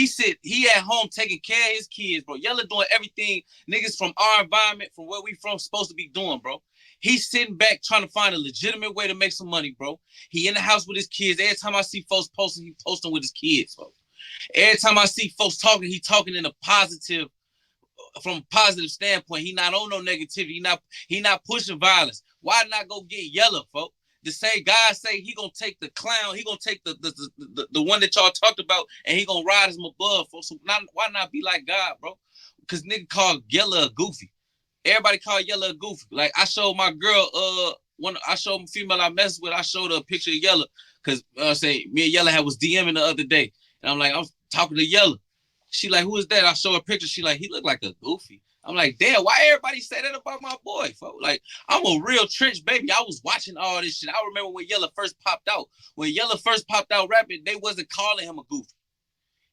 He at home taking care of his kids, bro. Yella doing everything niggas from our environment, from where we from, supposed to be doing, bro. He's sitting back trying to find a legitimate way to make some money, bro. He in the house with his kids. Every time I see folks posting, he posting with his kids, bro. Every time I see folks talking, he talking in a positive, from a positive standpoint. He not on no negativity. He not pushing violence. Why not go get Yella, folks? The same guy say he gonna take the clown, he gonna take the one that y'all talked about, and he gonna ride him above, folks. So why not be like God, bro? Because nigga called Yella a goofy. Everybody call Yella a goofy. Like, I showed my girl, I showed a female I messed with, I showed her a picture of Yella, because me and Yella was DMing the other day, and I'm like, I was talking to Yella. She like, who is that? I show her a picture. She like, he look like a goofy. I'm like, damn, why everybody say that about my boy, folks? Like, I'm a real trench baby. I was watching all this shit. I remember when Yella first popped out. When Yella first popped out rapping, they wasn't calling him a goofy.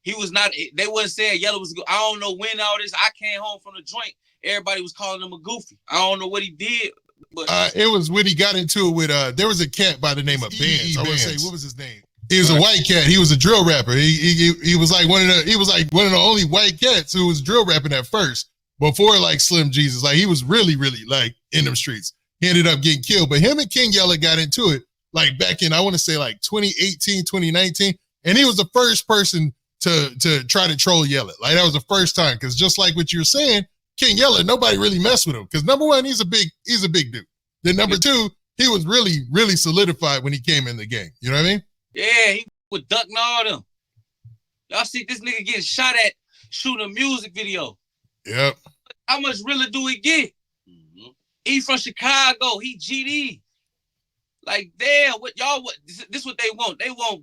He was not, they wasn't saying Yella was good. I don't know when all this, I came home from the joint, everybody was calling him a goofy. I don't know what he did, but. It was when he got into it with, there was a cat by the name of Benz. I want to say, what was his name? He was a white cat. He was a drill rapper. He was like one of the only white cats who was drill rapping at first. Before like Slim Jesus, like he was really, really like in them streets. He ended up getting killed, but him and King Yella got into it like back in, I want to say like 2018, 2019. And he was the first person to try to troll Yella. Like that was the first time. Cause just like what you're saying, King Yella, nobody really messed with him. Cause number one, he's a big dude. Then number two, he was really, really solidified when he came in the game. You know what I mean? Yeah, he was ducking all them. Y'all see this nigga getting shot at shooting a music video. Yep. How much realer do we get? Mm-hmm. He from Chicago. He GD. Like, damn, this what they want. They want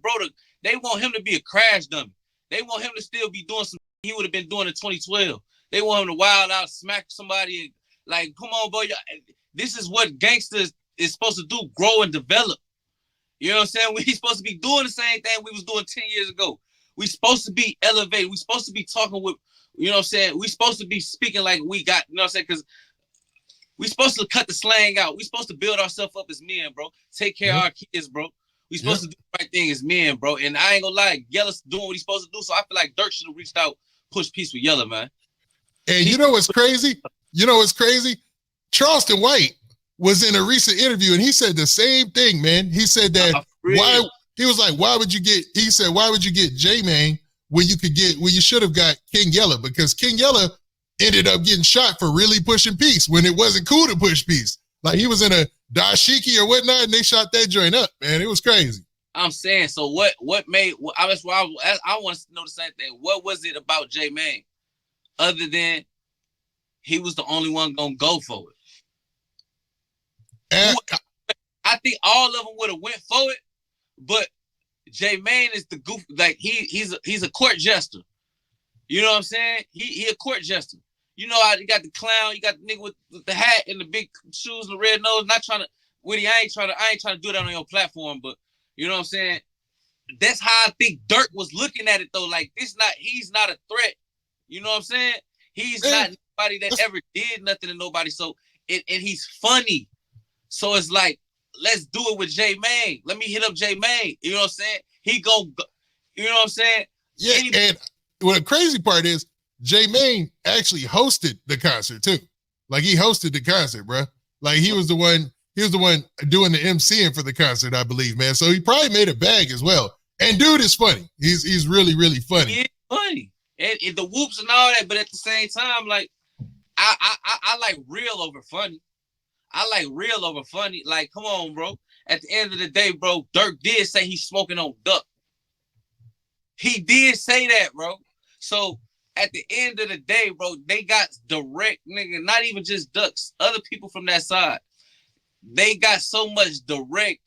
they want him to be a crash dummy. They want him to still be doing some he would have been doing in 2012. They want him to wild out, smack somebody. Like, come on, boy. This is what gangsters is supposed to do, grow and develop. You know what I'm saying? We're supposed to be doing the same thing we was doing 10 years ago. We're supposed to be elevated. We're supposed to be talking with, you know what I'm saying? We're supposed to be speaking like we got, you know what I'm saying? Because we're supposed to cut the slang out. We're supposed to build ourselves up as men, bro. Take care of our kids, bro. We're supposed to do the right thing as men, bro. And I ain't gonna lie, Yella's doing what he's supposed to do. So I feel like Durk should have reached out, pushed peace with Yella, man. And you know what's crazy? Charleston White was in a recent interview and he said the same thing, man. He said that why would you get J-Mane when you should have got King Yella? Because King Yella ended up getting shot for really pushing peace when it wasn't cool to push peace. Like he was in a dashiki or whatnot and they shot that joint up, man. It was crazy. I'm saying, so what made, that's why I want to know the same thing. What was it about J-Mane other than he was the only one gonna go for it? I think all of them would have went for it, but J-Mane is the goof. Like he's a court jester. You know what I'm saying? He a court jester. You know how you got the clown, you got the nigga with the hat and the big shoes and the red nose. Not trying to, Woody, I ain't trying to do that on your platform, but you know what I'm saying? That's how I think Durk was looking at it though. Like he's not a threat. You know what I'm saying? He's not nobody that ever did nothing to nobody. So and he's funny. So it's like, let's do it with J-Mane. Let me hit up J-Mane. You know what I'm saying? He go, you know what I'm saying? Yeah, and what the crazy part is, J-Mane actually hosted the concert too. Like he hosted the concert, bro. Like he was the one doing the MCing for the concert, I believe, man. So he probably made a bag as well. And dude is funny. He's really, really funny. He's funny. And the whoops and all that, but at the same time, like I like real over funny. I like real over funny. Like, come on, bro. At the end of the day, bro, Durk did say he's smoking on duck. He did say that, bro. So at the end of the day, bro, they got direct, nigga, not even just ducks, other people from that side. They got so much direct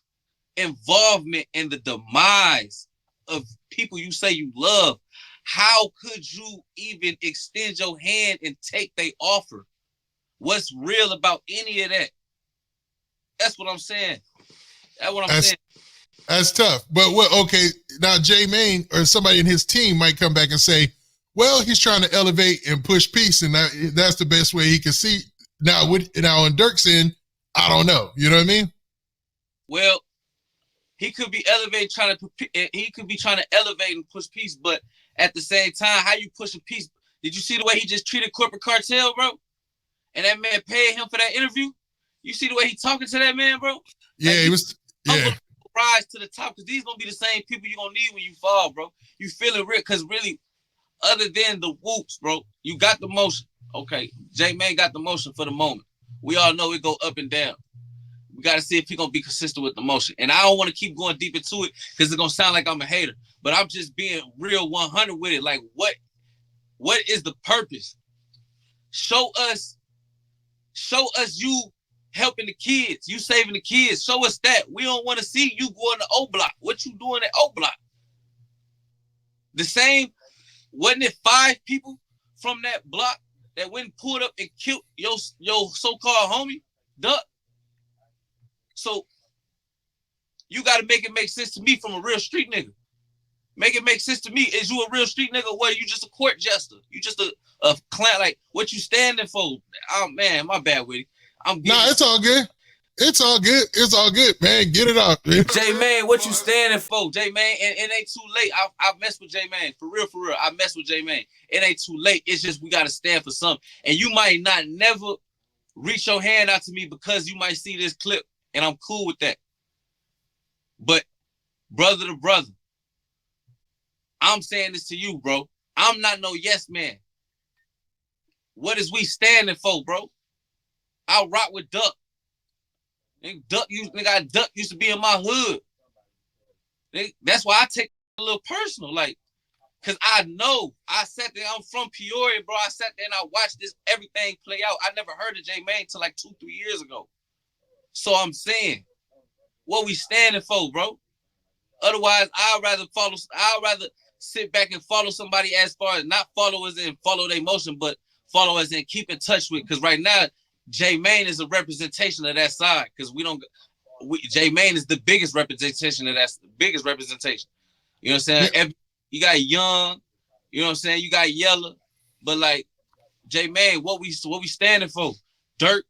involvement in the demise of people you say you love. How could you even extend your hand and take their offer? What's real about any of that? That's what I'm saying. That's tough. But okay, now J-Mane or somebody in his team might come back and say, Well, he's trying to elevate and push peace, and that's the best way he can see. Now, on Durk's end, I don't know. You know what I mean? Well, he could be elevating, he could be trying to elevate and push peace, but at the same time, how you pushing peace? Did you see the way he just treated corporate cartel, bro? And that man paid him for that interview. You see the way he talking to that man, bro? Yeah, like, he was. Yeah, rise to the top because these gonna be the same people you gonna need when you fall, bro. You feeling real because really, other than the whoops, bro, you got the motion. Okay, J-Man got the motion for the moment. We all know it go up and down. We got to see if he gonna be consistent with the motion. And I don't want to keep going deep into it because it's gonna sound like I'm a hater. But I'm just being real 100 with it. Like, what is the purpose? Show us you helping the kids, you saving the kids. Show us that. We don't want to see you going to O Block. What you doing at O Block? The same, wasn't it 5 people from that block that went and pulled up and killed your so-called homie, Duck? So you got to make sense to me from a real street nigga. Make it make sense to me. Is you a real street nigga or what? You just a court jester? You just a clown? Like, what you standing for? Oh, man, my bad with it. It's all good. It's all good. It's all good, man. Get it off, man. J-Man, what you standing for? J-Man, and it ain't too late. I mess with J-Man. For real. I mess with J-Man. It ain't too late. It's just we got to stand for something. And you might not never reach your hand out to me because you might see this clip, and I'm cool with that. But brother to brother, I'm saying this to you, bro. I'm not no yes man. What is we standing for, bro? I rock with Duck. Duck used to be in my hood. That's why I take it a little personal, like, cause I know I sat there. I'm from Peoria, bro. I sat there and I watched everything play out. I never heard of J-Man till like 2-3 years ago. So I'm saying, what we standing for, bro? Otherwise, I'd rather sit back and follow somebody as far as not follow as in follow their motion, but follow as in keep in touch with. Because right now, J-Man is a representation of that side. Because J-Man is the biggest representation of that. Biggest representation. You know what I'm saying? Yeah. You got Young. You know what I'm saying? You got Yella. But like J-Man, what we standing for? Durk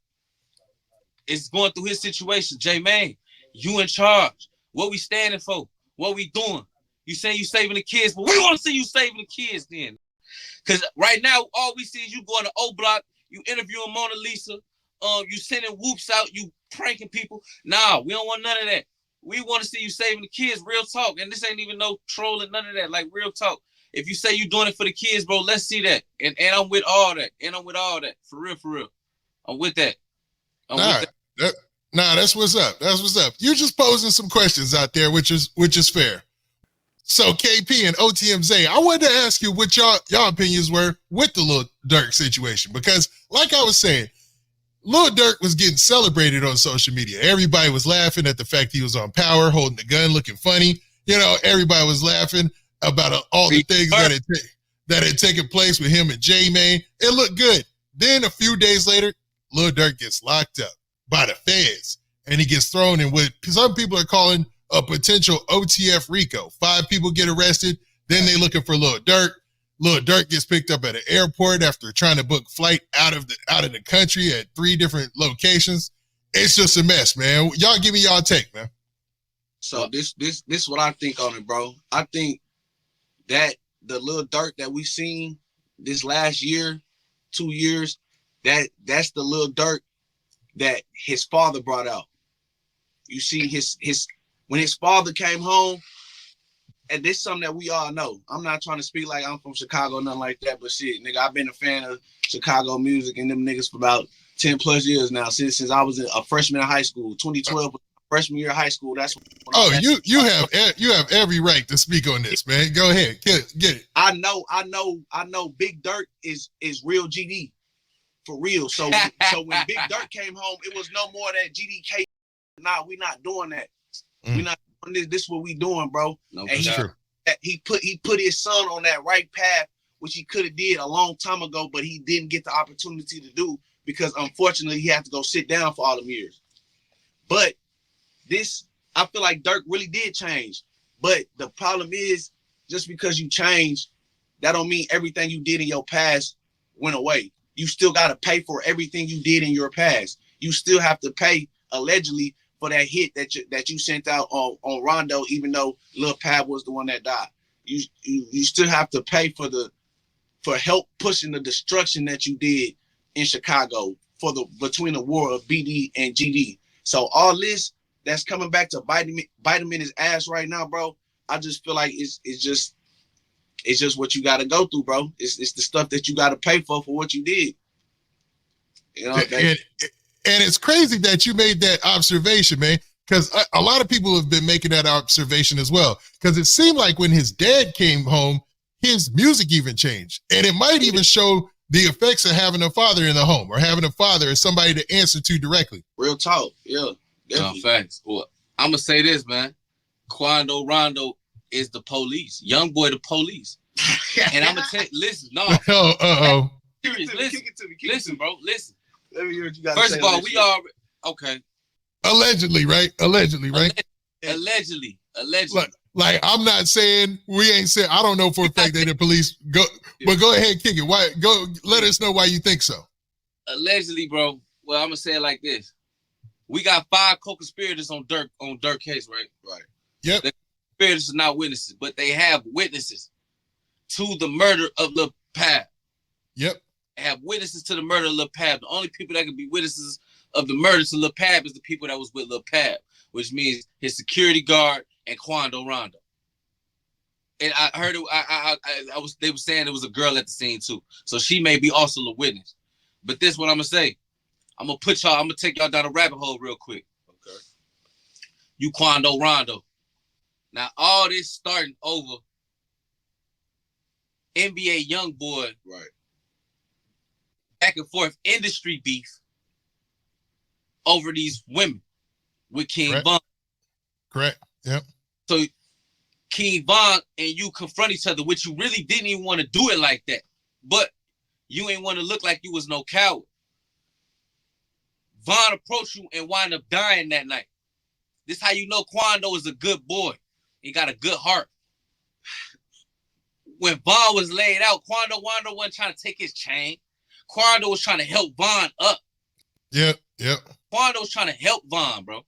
is going through his situation. J-Man, you in charge. What we standing for? What we doing? You say you saving the kids, but we want to see you saving the kids then. Because right now, all we see is you going to O Block, you interviewing Mona Lisa, you sending whoops out, you pranking people. Nah, we don't want none of that. We want to see you saving the kids, real talk. And this ain't even no trolling, none of that, like real talk. If you say you doing it for the kids, bro, let's see that. And I'm with all that. For real. I'm with that. That's what's up. That's what's up. You're just posing some questions out there, which is fair. So KP and OTMZ, I wanted to ask you what y'all opinions were with the Lil Durk situation, because like I was saying, Lil Durk was getting celebrated on social media. Everybody was laughing at the fact he was on Power, holding the gun, looking funny. You know, everybody was laughing about all the things that had taken place with him and J-Man. It looked good. Then a few days later, Lil Durk gets locked up by the feds, and he gets thrown in what some people are calling a potential OTF RICO. 5 people get arrested. Then they looking for Lil Durk. Lil Durk gets picked up at an airport after trying to book flight out of the country at 3 different locations. It's just a mess, man. Y'all give me y'all take, man. So this what I think on it, bro. I think that the Lil Durk that we seen this last year, 2 years, that's the Lil Durk that his father brought out. You see his when his father came home, and this is something that we all know. I'm not trying to speak like I'm from Chicago, nothing like that, but shit, nigga, I've been a fan of Chicago music and them niggas for about 10 plus years now, since I was a freshman in high school. 2012, freshman year of high school. That's when you have every right to speak on this, man. Go ahead, get it. I know. Big Durk is real GD, for real. So when Big Durk came home, it was no more that GDK. Nah, we not doing that. We not doing this. This is what we doing, bro. No, and he put his son on that right path, which he could have did a long time ago, but he didn't get the opportunity to do because unfortunately he had to go sit down for all them years. But I feel like Durk really did change. But the problem is, just because you change that don't mean everything you did in your past went away. You still got to pay for everything you did in your past. You still have to pay allegedly for that hit that you sent out on Rondo, even though Lil Pab was the one that died. You still have to pay for help pushing the destruction that you did in Chicago between the war of BD and GD. So all this that's coming back to bite him in his ass right now, bro. I just feel like it's just what you got to go through, bro. It's the stuff that you got to pay for what you did. You know, and it's crazy that you made that observation, man, because a lot of people have been making that observation as well. Because it seemed like when his dad came home, his music even changed. And it might even show the effects of having a father in the home or having a father as somebody to answer to directly. Real talk. Yeah. No, facts. Well, I'm going to say this, man. Quando Rondo is the police. Young boy, the police. And I'm going to tell you, listen, no. Uh-oh. Listen, bro, listen. Let me hear what you got. First of all, we are okay. Allegedly, right? Allegedly. Like I'm not saying we ain't saying. I don't know for a fact that the police go, but go ahead, kick it. Why? Go. Let us know why you think so. Allegedly, bro. Well, I'm gonna say it like this: we got 5 co-conspirators on Durk case, right? Right. Yep. The conspirators are not witnesses, but they have witnesses to the murder of Lil Pab. Yep. Have witnesses to the murder of Lil Pab. The only people that can be witnesses of the murder to Lil Pab is the people that was with Lil Pab, which means his security guard and Quando Rondo. And I heard it. They were saying there was a girl at the scene too, so she may be also a witness. But this is what I'm gonna say. I'm gonna take y'all down a rabbit hole real quick. Okay. You Quando Rondo. Now all this starting over NBA young boy. Right. Back and forth industry beef over these women with King Von. Correct. Yep. So King Von and you confront each other, which you really didn't even want to do it like that. But you ain't want to look like you was no coward. Von approached you and wound up dying that night. This how you know Quando is a good boy. He got a good heart. When Von was laid out, Quando wasn't trying to take his chain. Quando was trying to help Von up. Yep. Quando was trying to help Von, bro.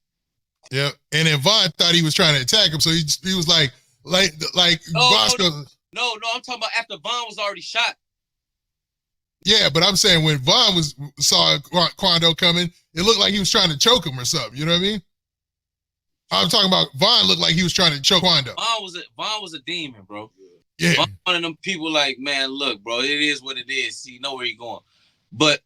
Yep. And then Von thought he was trying to attack him, so he was like Bosco. No, I'm talking about after Von was already shot. Yeah, but I'm saying when Von saw Quando coming, it looked like he was trying to choke him or something. You know what I mean? I'm talking about Von looked like he was trying to choke Quando. Von was a demon, bro. Yeah. Von one of them people like, man, look, bro, it is what it is. You know where you're going. But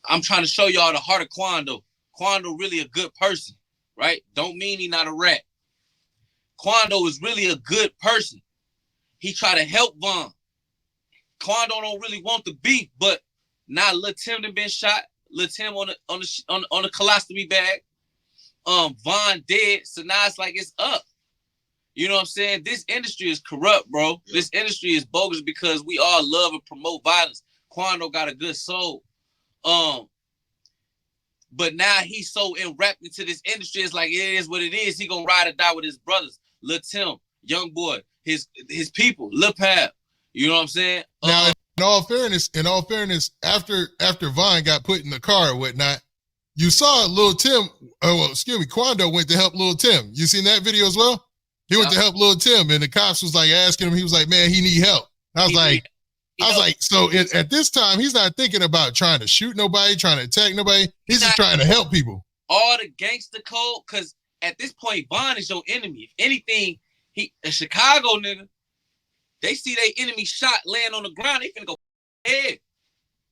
I'm trying to show y'all the heart of Quando. Quando really a good person, right? Don't mean he not a rat. Quando is really a good person. He try to help Von. Quando don't really want the beef, but now Lil Tim done been shot. Lil Tim on the colostomy bag. Von dead, so now it's like it's up. You know what I'm saying? This industry is corrupt, bro. Yeah. This industry is bogus because we all love and promote violence. Quando got a good soul. But now he's so enwrapped into this industry, it's like it is what it is. He gonna ride or die with his brothers. Lil Tim, young boy, his people, Lil Pab. You know what I'm saying? Now, in all fairness, after Von got put in the car or whatnot, you saw Quando went to help Lil Tim. You seen that video as well? He went to help Lil Tim, and the cops was like asking him. He was like, "Man, he need help." I was like, so at this time, he's not thinking about trying to shoot nobody, trying to attack nobody. He's just trying to help people. All the gangster code, because at this point, Von is your enemy. If anything, a Chicago nigga, they see their enemy shot laying on the ground, they finna go head.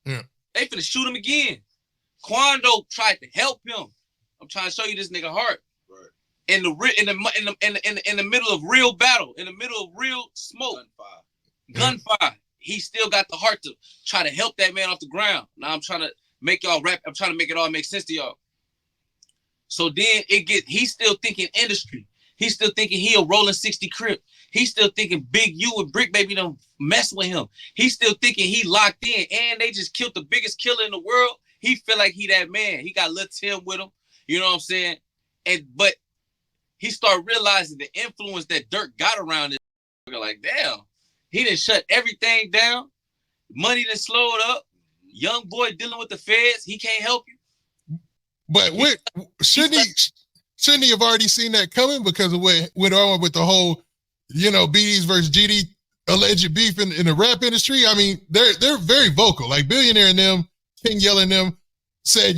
Yeah. They finna shoot him again. Quando tried to help him. I'm trying to show you this nigga heart. Right. In the middle of real battle, in the middle of real smoke, gunfire, he still got the heart to try to help that man off the ground. Now I'm trying to make y'all rap. I'm trying to make it all make sense to y'all. So then he's still thinking industry. He's still thinking he a rolling 60 crib. He's still thinking Big U and Brick Baby don't mess with him. He's still thinking he locked in, and they just killed the biggest killer in the world. He feel like he that man. He got Lil Tim with him. You know what I'm saying? But he started realizing the influence that Durk got around this. Like, damn, He done shut everything down. Money done slowed up. Young boy dealing with the feds. He can't help you. But shouldn't he have already seen that coming because of what went on with the whole, BDs versus GD alleged beef in the rap industry? I mean, they're very vocal. Like Billionaire and them, King Yella and them said,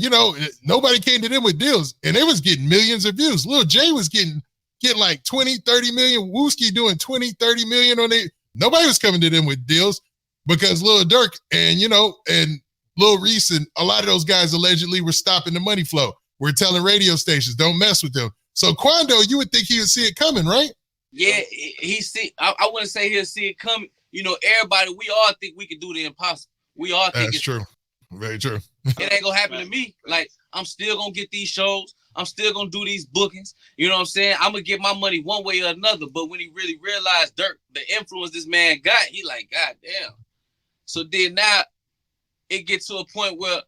nobody came to them with deals, and they was getting millions of views. Lil J was getting like 20, 30 million. Wooski doing 20, 30 million on it. Nobody was coming to them with deals because Lil Durk and Lil Reese and a lot of those guys allegedly were stopping the money flow. We're telling radio stations, don't mess with them. So Quando, you would think he would see it coming, right? Yeah, I wouldn't say he'll see it coming. Everybody, we all think we can do the impossible. We all think that's true. Very true. It ain't gonna happen to me. Like, I'm still gonna get these shows. I'm still gonna do these bookings. You know what I'm saying? I'm gonna get my money one way or another. But when he really realized Durk, the influence this man got, he like, God damn. So then now it gets to a point where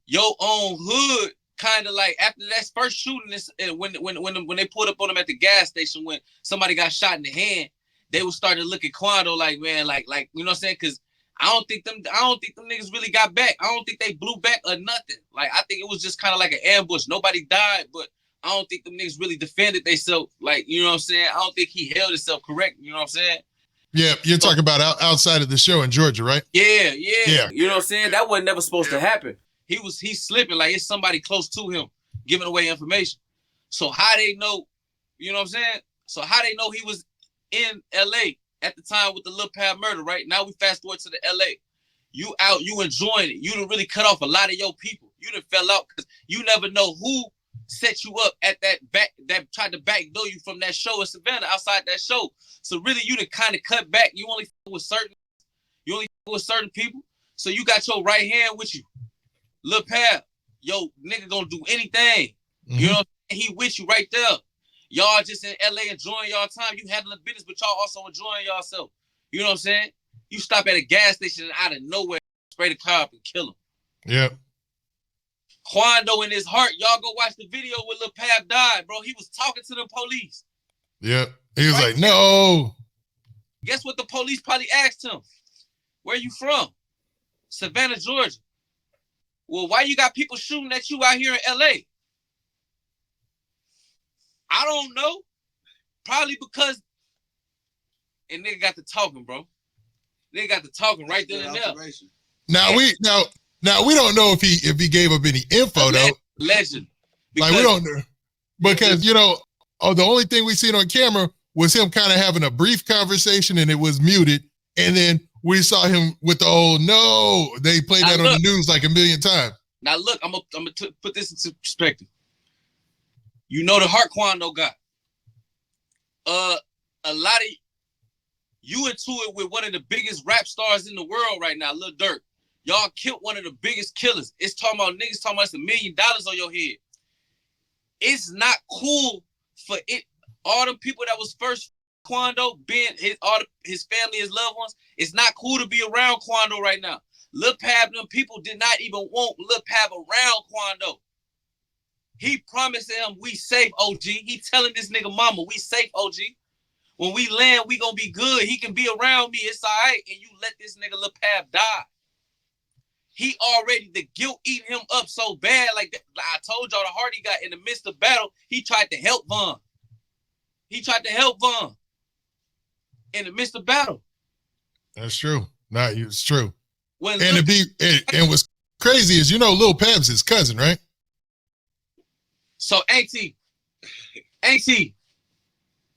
your own hood kind of like, after that first shooting, when they pulled up on him at the gas station when somebody got shot in the hand, they were starting to look at Quando like, man, like you know what I'm saying? Because I don't think them niggas really got back. I don't think they blew back or nothing. Like, I think it was just kind of like an ambush. Nobody died, but I don't think them niggas really defended themselves. Like, you know what I'm saying? I don't think he held himself correct. You know what I'm saying? Yeah, you're talking about outside of the show in Georgia, right? Yeah. You know what I'm saying? That wasn't never supposed to happen. He's slipping like it's somebody close to him giving away information. So how they know, you know what I'm saying? So how they know he was in LA at the time with the Lil Pab murder, right? Now we fast forward to the LA. You out, you enjoying it. You done really cut off a lot of your people. You done fell out because you never know who set you up at that tried to backdoor you from that show in Savannah, outside that show. So really you done kind of cut back. You only with certain people. So you got your right hand with you. Lil Pab, yo, nigga gonna do anything. Mm-hmm. You know what I'm saying? He with you right there. Y'all just in LA enjoying y'all time. You handling business, but y'all also enjoying yourself. You know what I'm saying? You stop at a gas station and out of nowhere, spray the car up and kill him. Yeah. Quando in his heart, y'all go watch the video where Lil Pab died, bro. He was talking to the police. Yeah. He was like, no. Guess what the police probably asked him? Where you from? Savannah, Georgia. Well, why you got people shooting at you out here in LA? I don't know. Probably because, and nigga got to talking, bro. Nigga got to talking right there and there. Now we don't know if he gave up any info though. Legend. Like we don't know because the only thing we seen on camera was him kind of having a brief conversation and it was muted, and then we saw him with the old no. They played that on the news like a million times. Now look, I'm gonna put this into perspective. You know the heart Quando got. A lot of you into it with one of the biggest rap stars in the world right now, Lil Durk. Y'all killed one of the biggest killers. It's talking about niggas talking about it's $1 million on your head. It's not cool for it. All them people that was first Quando, being his family, his loved ones. It's not cool to be around Quando right now. Lil Pab, them people did not even want Lil Pab around Quando. He promised him we safe, OG. He telling this nigga mama, we safe, OG. When we land, we gonna be good. He can be around me. It's all right. And you let this nigga Lil Pab die. He already, the guilt eating him up so bad. Like I told y'all, the heart he got in the midst of battle, he tried to help Von. In the midst of battle. That's true. It's true. And what's crazy is, Lil Pab's his cousin, right? So Auntie,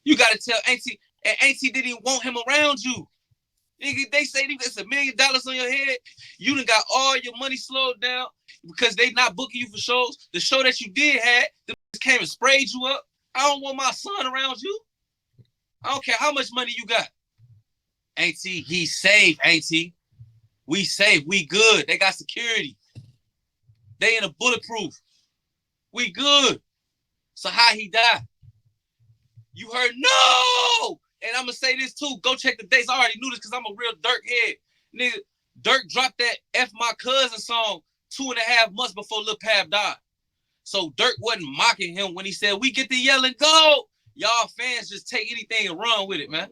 you gotta tell Auntie, and Auntie didn't even want him around you. Nigga, they say it's $1 million on your head. You done got all your money slowed down because they not booking you for shows. The show that you did had, them came and sprayed you up. I don't want my son around you. I don't care how much money you got. Auntie, he's safe, Auntie. We safe, we good. They got security. They in a bulletproof. We good. So how he died? You heard no! And I'm going to say this too. Go check the dates. I already knew this because I'm a real Durk head. Nigga, Durk dropped that F My Cousin song 2.5 months before Lil Pab died. So Durk wasn't mocking him when he said, we get the Yella and go. Y'all fans just take anything and run with it, man.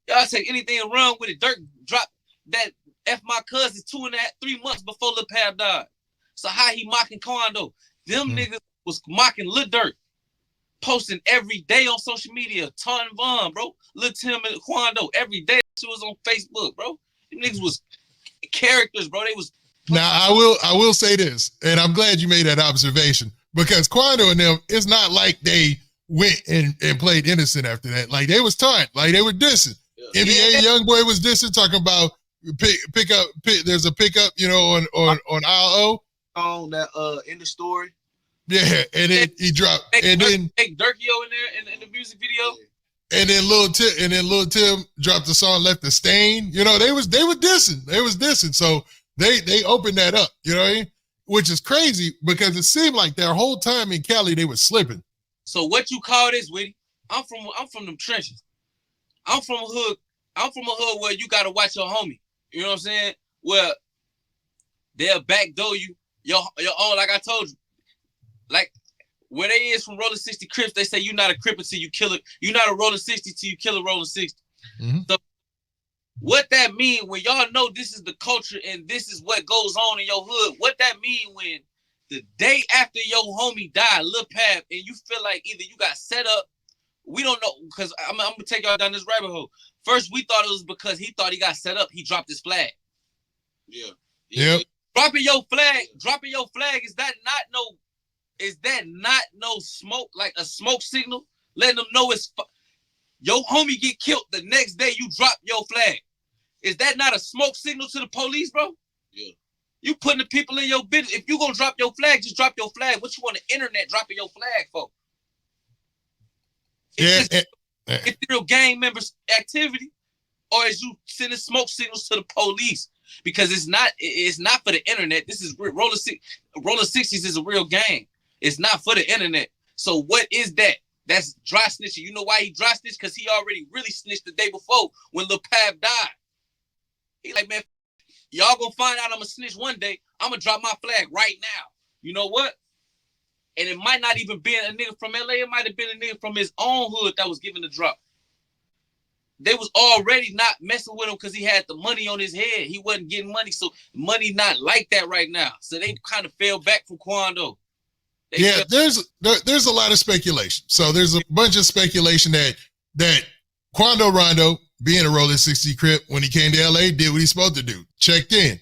Y'all take anything and run with it. Durk dropped that F my cousin 2.5, 3 months before Lil Pab died. So how he mocking Quando? Them niggas was mocking Lil Durk, posting every day on social media. Ton Von, bro. Lil Tim and Quando every day. She was on Facebook, bro. Them niggas was characters, bro. They was. Now I will say this, and I'm glad you made that observation, because Quando and them, it's not like they went and played innocent after that. Like they was taught, like they were dissing. Yeah. NBA Youngboy was dissing, talking about pick up. There's a pickup, you know, on ILO. On that in the story. Yeah, and then he dropped, and then Durkio in there in the music video. And then Lil Tim dropped the song "Left the Stain." You know, they were dissing. So they opened that up. You know what I mean? Which is crazy because it seemed like their whole time in Cali they were slipping. So what you call this, Witty? I'm from them trenches. I'm from a hood. I'm from a hood where you gotta watch your homie. You know what I'm saying? Where they'll backdoor you. Your own, like I told you. Like where they is from Rolling 60 Crips, they say you're not a Crip until you kill it. You're not a Rolling 60 till you kill a Rolling 60. Mm-hmm. So what that mean when y'all know this is the culture and this is what goes on in your hood? What that mean when the day after your homie died, Lil Pab, and you feel like either you got set up, we don't know, because I'm gonna take y'all down this rabbit hole. First, we thought it was because he thought he got set up. He dropped his flag. Yeah. Yep. Dropping your flag, is that not no smoke, like a smoke signal? Letting them know it's your homie get killed the next day you drop your flag. Is that not a smoke signal to the police, bro? Yeah. You putting the people in your business. If you gonna drop your flag, just drop your flag. What you on the internet dropping your flag for? It's real gang members activity, or is you sending smoke signals to the police? Because it's not for the internet. This is Roller 60s is a real gang. It's not for the internet. So what is that? That's dry snitching. You know why he dry snitched? Because he already really snitched the day before when Lil Pab died. He like, man, y'all gonna find out I'm gonna snitch one day. I'm gonna drop my flag right now. You know what? And it might not even be a nigga from LA. It might have been a nigga from his own hood that was giving the drop. They was already not messing with him because he had the money on his head. He wasn't getting money, so money not like that right now. So they kind of fell back from Quando. There's a lot of speculation. So there's a bunch of speculation that Quando Rondo, being a Rolling 60 Crip, when he came to LA, did what he's supposed to do, checked in,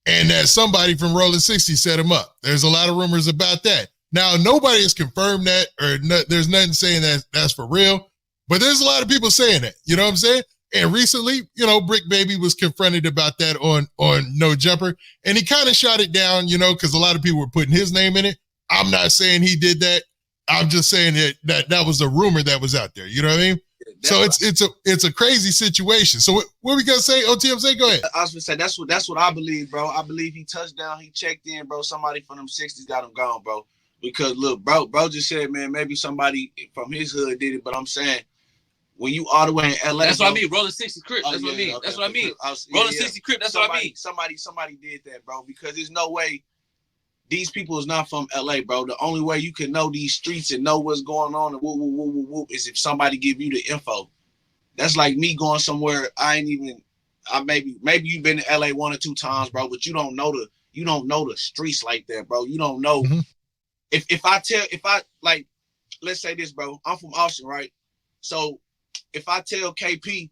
and that somebody from Rolling 60 set him up. There's a lot of rumors about that. Now, nobody has confirmed that, or there's nothing saying that that's for real. But there's a lot of people saying that, you know what I'm saying? And recently, you know, Brick Baby was confronted about that on No Jumper, and he kind of shot it down, you know, because a lot of people were putting his name in it. I'm not saying he did that. I'm just saying that was a rumor that was out there. You know what I mean? So it's a crazy situation. So what we gonna say? OTMZ, go ahead. I was gonna say that's what I believe, bro. I believe he touched down, he checked in, bro. Somebody from them 60s got him gone, bro. Because look, bro just said, man, maybe somebody from his hood did it, but I'm saying, when you all the way in LA, that's what I mean. Rolling 60 Crip. That's what I mean. That's what I mean. Rolling 60 Crip. That's what I mean. Somebody did that, bro. Because there's no way these people is not from LA, bro. The only way you can know these streets and know what's going on and whoop is if somebody give you the info. That's like me going somewhere maybe you've been to LA 1 or 2 times, bro, but you don't know the streets like that, bro. You don't know. Mm-hmm. If I like, let's say this, bro. I'm from Austin, right? So if I tell KP,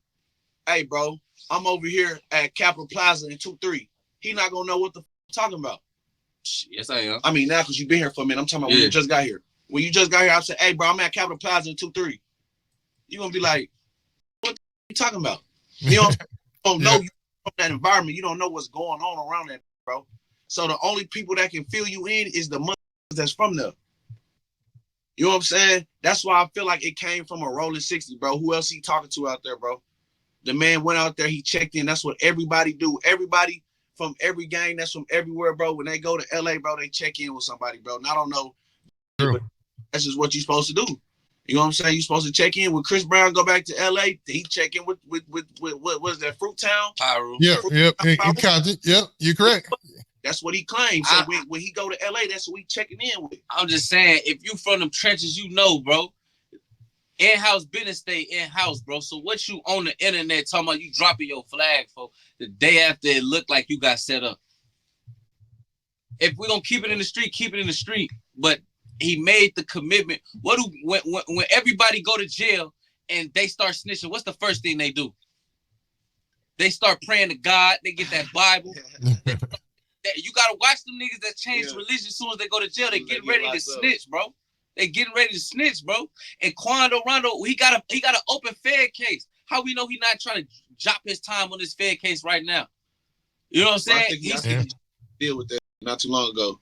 hey, bro, I'm over here at Capitol Plaza in 2-3, he not gonna know what the I'm talking about. Yes, I am. I mean, now because you've been here for a minute. I'm talking about when you just got here. When you just got here, I said, hey, bro, I'm at Capitol Plaza in 2-3. You're gonna be like, what the you talking about? You don't know you from that environment. You don't know what's going on around that, bro. So the only people that can fill you in is the money that's from there. You know what I'm saying? That's why I feel like it came from a Rolling 60, bro. Who else he talking to out there, bro? The man went out there, he checked in. That's what everybody do. Everybody from every gang that's from everywhere, bro. When they go to LA, bro, they check in with somebody, bro. And I don't know. But that's just what you're supposed to do. You know what I'm saying? You're supposed to check in with Chris Brown, go back to LA. He check in with what was that, Fruit Town? Yep. In Compton. Yep, you're correct. That's what he claimed. So when he go to LA, that's what we checking in with. I'm just saying, if you from them trenches, you know, bro. In-house business stay in-house, bro. So what you on the internet talking about you dropping your flag for the day after it looked like you got set up? If we're gonna keep it in the street, keep it in the street. But he made the commitment. When everybody go to jail and they start snitching, what's the first thing they do? They start praying to God. They get that Bible. You gotta watch them niggas that change religion as soon as they go to jail. They getting ready to snitch, bro. They getting ready to snitch, bro. And Quando Rondo, he got an open Fed case. How we know he not trying to drop his time on this Fed case right now? You know what I'm saying? I think he deal with that not too long ago.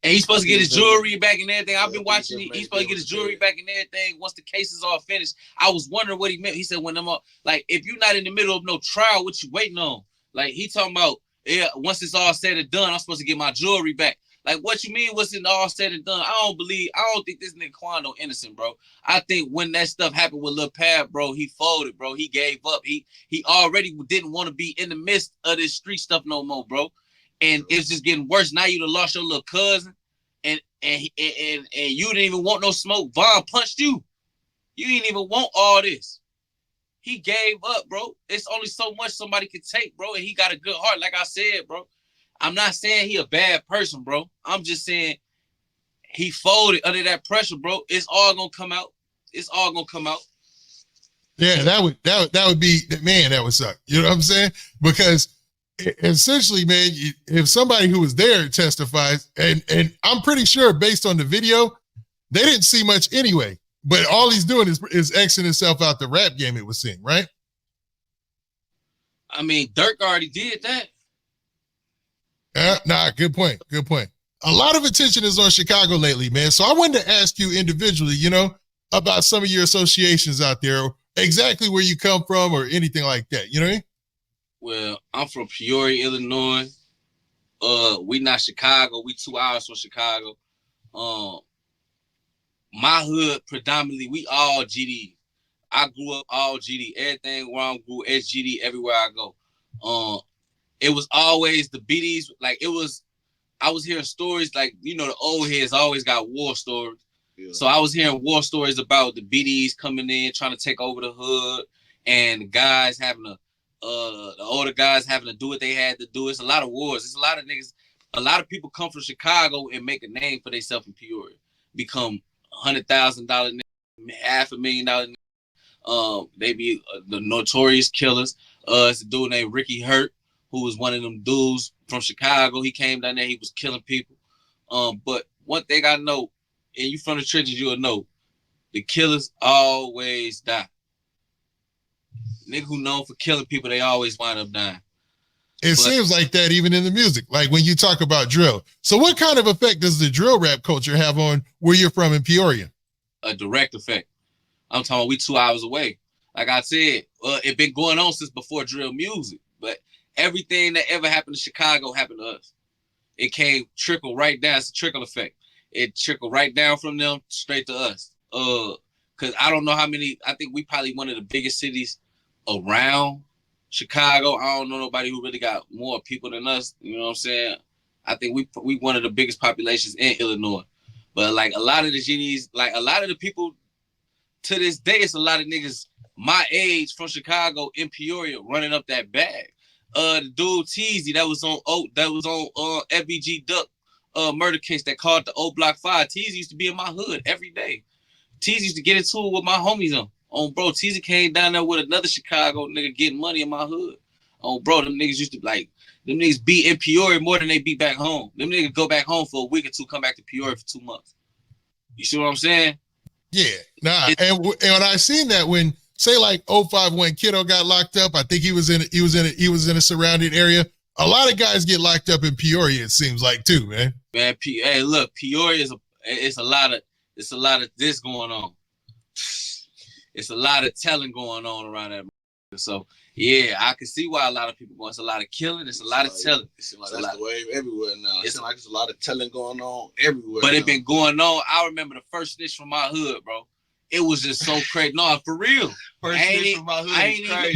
And he's supposed to get his jewelry back and everything. I've been watching. He's supposed to get his jewelry back and everything once the case is all finished. I was wondering what he meant. He said, when I'm up, like, if you're not in the middle of no trial, what you waiting on? Like, he talking about, yeah, once it's all said and done, I'm supposed to get my jewelry back. Like, what you mean, what's it all said and done? I don't think this nigga Quando innocent, bro. I think when that stuff happened with Lil Pab, bro, he folded, bro. He gave up. He already didn't want to be in the midst of this street stuff no more, bro. And it's just getting worse. Now you done lost your little cousin. And you didn't even want no smoke. Von punched you. You didn't even want all this. He gave up, bro. It's only so much somebody can take, bro. And he got a good heart, like I said, bro. I'm not saying he a bad person, bro. I'm just saying he folded under that pressure, bro. It's all gonna come out. It's all gonna come out. Yeah, that would be, man, that would suck. You know what I'm saying? Because essentially, man, if somebody who was there testifies, and I'm pretty sure based on the video, they didn't see much anyway. But all he's doing is Xing himself out the rap game, it was seem, right? I mean, Durk already did that. Good point. Good point. A lot of attention is on Chicago lately, man. So I wanted to ask you individually, you know, about some of your associations out there, exactly where you come from or anything like that. You know what I mean? Well, I'm from Peoria, Illinois. We not Chicago. We 2 hours from Chicago. My hood predominantly, we all GD. I grew up all GD. Everything where I grew SGD everywhere I go. It was always the BDs. Like I was hearing stories like, you know, the old heads always got war stories. Yeah. So I was hearing war stories about the BDs coming in, trying to take over the hood, and the guys having the older guys having to do what they had to do. It's a lot of wars. It's a lot of niggas. A lot of people come from Chicago and make a name for themselves in Peoria. Become $100,000, $500,000. They be the notorious killers. It's a dude named Ricky Hurt, who was one of them dudes from Chicago. He came down there. He was killing people. But one thing I know, and you from the trenches, you'll know, the killers always die. Nigga who known for killing people, they always wind up dying. It seems like that even in the music, like when you talk about drill. So what kind of effect does the drill rap culture have on where you're from in Peoria? A direct effect. I'm talking, we 2 hours away. Like I said, it been going on since before drill music, but everything that ever happened to Chicago happened to us. It came trickle right down. It's a trickle effect. It trickled right down from them straight to us. Cause I don't know how many, I think we probably one of the biggest cities around Chicago. I don't know nobody who really got more people than us. You know what I'm saying? I think we one of the biggest populations in Illinois. But like a lot of the GDs, like a lot of the people to this day, it's a lot of niggas my age from Chicago in Peoria running up that bag. The dude Teasy that was on FBG Duck murder case that called the old Block 5. Teasy used to be in my hood every day. Teasy used to get into it with my homies on bro. Teasy came down there with another Chicago nigga getting money in my hood. Bro, them niggas used to like, them niggas be in Peoria more than they be back home. Them niggas go back home for a week or two, come back to Peoria for 2 months. You see what I'm saying? Yeah, and when I seen that, when say like 051 Kiddo got locked up, I think he was in a surrounding area. A lot of guys get locked up in Peoria, it seems like too, man. Man, hey, look, Peoria it's a lot of this going on. It's a lot of telling going on around that. So yeah, I can see why a lot of people go. It's a lot of killing. It's a lot of telling. It seems like that's the wave everywhere now. It seems like it's a lot of telling going on everywhere. But it been going on. I remember the first snitch from my hood, bro. It was just so crazy. No, for real. First snitch from my hood is crazy.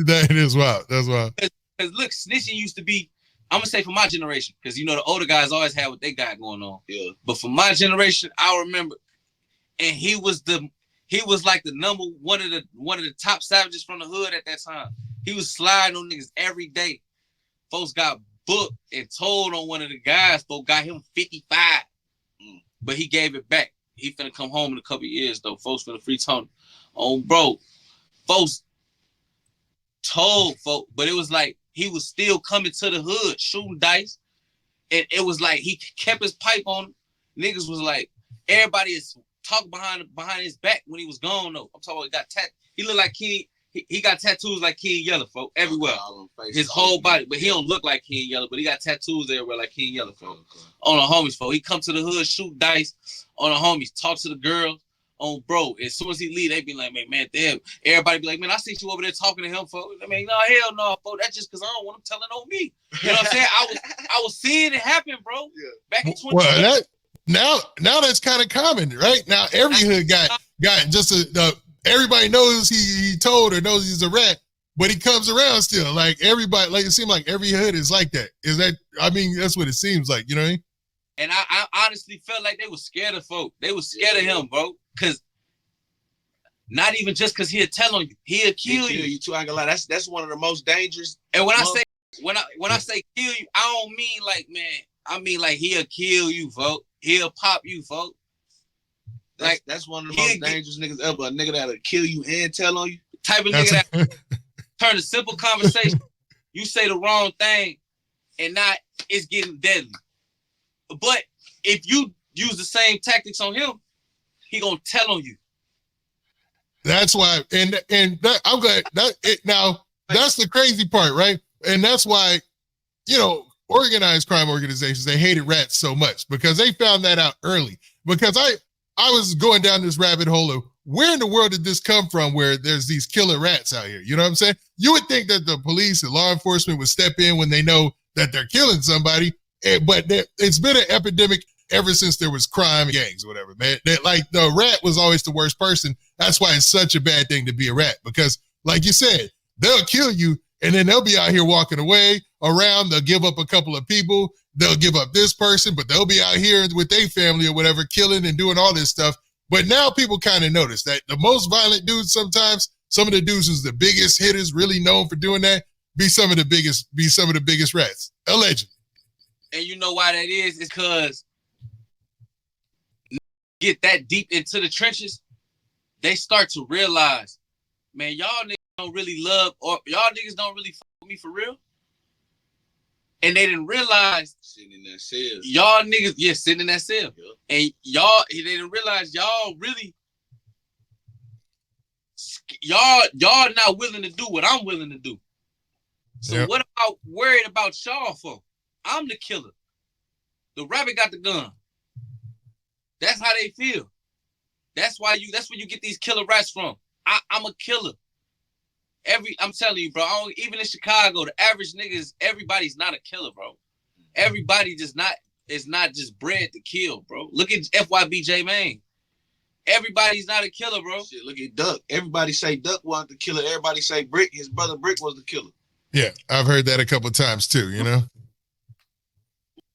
That is wild. That's wild. Because look, snitching used to be, I'm gonna say for my generation, because you know the older guys always had what they got going on. Yeah. But for my generation, I remember, and he was He was like the one of the top savages from the hood at that time. He was sliding on niggas every day. Folks got booked and told on one of the guys. Folks got him 55, but he gave it back. He finna come home in a couple of years though. Folks finna free Tony. Bro, folks told folks, but it was like he was still coming to the hood shooting dice, and it was like he kept his pipe on him. Niggas was like, everybody is talking behind his back when he was gone though. I'm talking about he looked like King. He got tattoos like King Yella, folk, everywhere. His whole body, but he don't look like King Yella, but he got tattoos everywhere like King Yella, folk. On the homies, folk. He come to the hood, shoot dice on the homies, talk to the girls. Bro, as soon as he leave, they be like, man, damn. Everybody be like, man, I see you over there talking to him, folk. I mean, no, hell no, folk. That's just because I don't want him telling on me. You know what I'm saying? I was seeing it happen, bro. Yeah. Back in 2020. Well, now that's kind of common, right? Now every hood got just everybody knows he told or knows he's a rat, but he comes around still. Like everybody, like it seems like every hood is like that. Is that? I mean, that's what it seems like. You know what I mean? And I honestly felt like they was scared of folk. They was scared of him, bro. Cause not even just cause he'll tell on you, he'll kill you. You too. I ain't gonna lie. That's one of the most dangerous. And when I say kill you, I don't mean like, man. I mean like he'll kill you, folk. He'll pop you, folk. That's one of the most dangerous niggas ever. A nigga that'll kill you and tell on you. Type of nigga that turn a simple conversation. You say the wrong thing, and not it's getting deadly. But if you use the same tactics on him, he gonna tell on you. That's why, and that, I'm glad that it now. That's the crazy part, right? And that's why, organized crime organizations, they hated rats so much because they found that out early. Because I was going down this rabbit hole of where in the world did this come from where there's these killer rats out here? You know what I'm saying? You would think that the police and law enforcement would step in when they know that they're killing somebody, but it's been an epidemic ever since there was crime gangs or whatever, man. Like the rat was always the worst person. That's why it's such a bad thing to be a rat because, like you said, they'll kill you and then they'll be out here walking away around. They'll give up a couple of people. They'll give up this person, but they'll be out here with their family or whatever, killing and doing all this stuff. But now people kind of notice that the most violent dudes sometimes, some of the dudes who's the biggest hitters, really known for doing that, be some of the biggest rats, allegedly. And you know why that is? It's because get that deep into the trenches, they start to realize, man, y'all niggas don't really love, or y'all niggas don't really fuck with me for real. And they didn't realize sitting in that cell. Y'all niggas, sitting in that cell. Yeah. And they didn't realize y'all really, y'all not willing to do what I'm willing to do. So what about worried about y'all for? I'm the killer. The rabbit got the gun. That's how they feel. That's where you get these killer rats from. I'm a killer. I'm telling you, bro, even in Chicago, the average niggas, everybody's not a killer, bro. Everybody is not just bred to kill, bro. Look at FYB J Main. Everybody's not a killer, bro. Shit, look at Duck. Everybody say Duck was the killer. Everybody say Brick, his brother Brick was the killer. Yeah, I've heard that a couple of times too,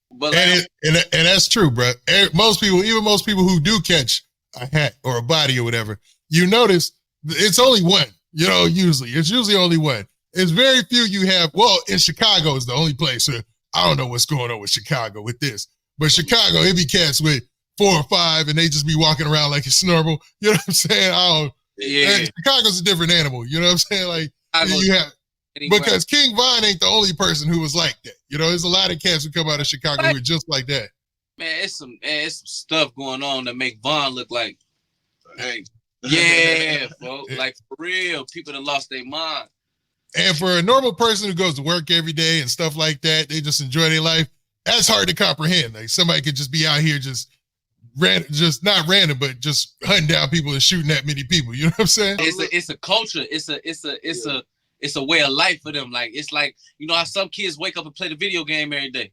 But and that's true, bro. Most people who do catch a hat or a body or whatever, you notice it's only one. It's usually only one. It's very few you have. Well, in Chicago is the only place. I don't know what's going on with Chicago with this, but Chicago, it be cats with 4 or 5, and they just be walking around like it's normal. You know what I'm saying? Chicago's a different animal. You know what I'm saying? Like you have. Because King Von ain't the only person who was like that. There's a lot of cats who come out of Chicago who are just like that. Man, it's some stuff going on that make Von look like, hey, yeah, folks. Like for real, people that lost their mind. And for a normal person who goes to work every day and stuff like that, they just enjoy their life. That's hard to comprehend. Like somebody could just be out here just not random, but just hunting down people and shooting that many people. You know what I'm saying? It's a culture. It's a way of life for them. Like, it's like, how some kids wake up and play the video game every day.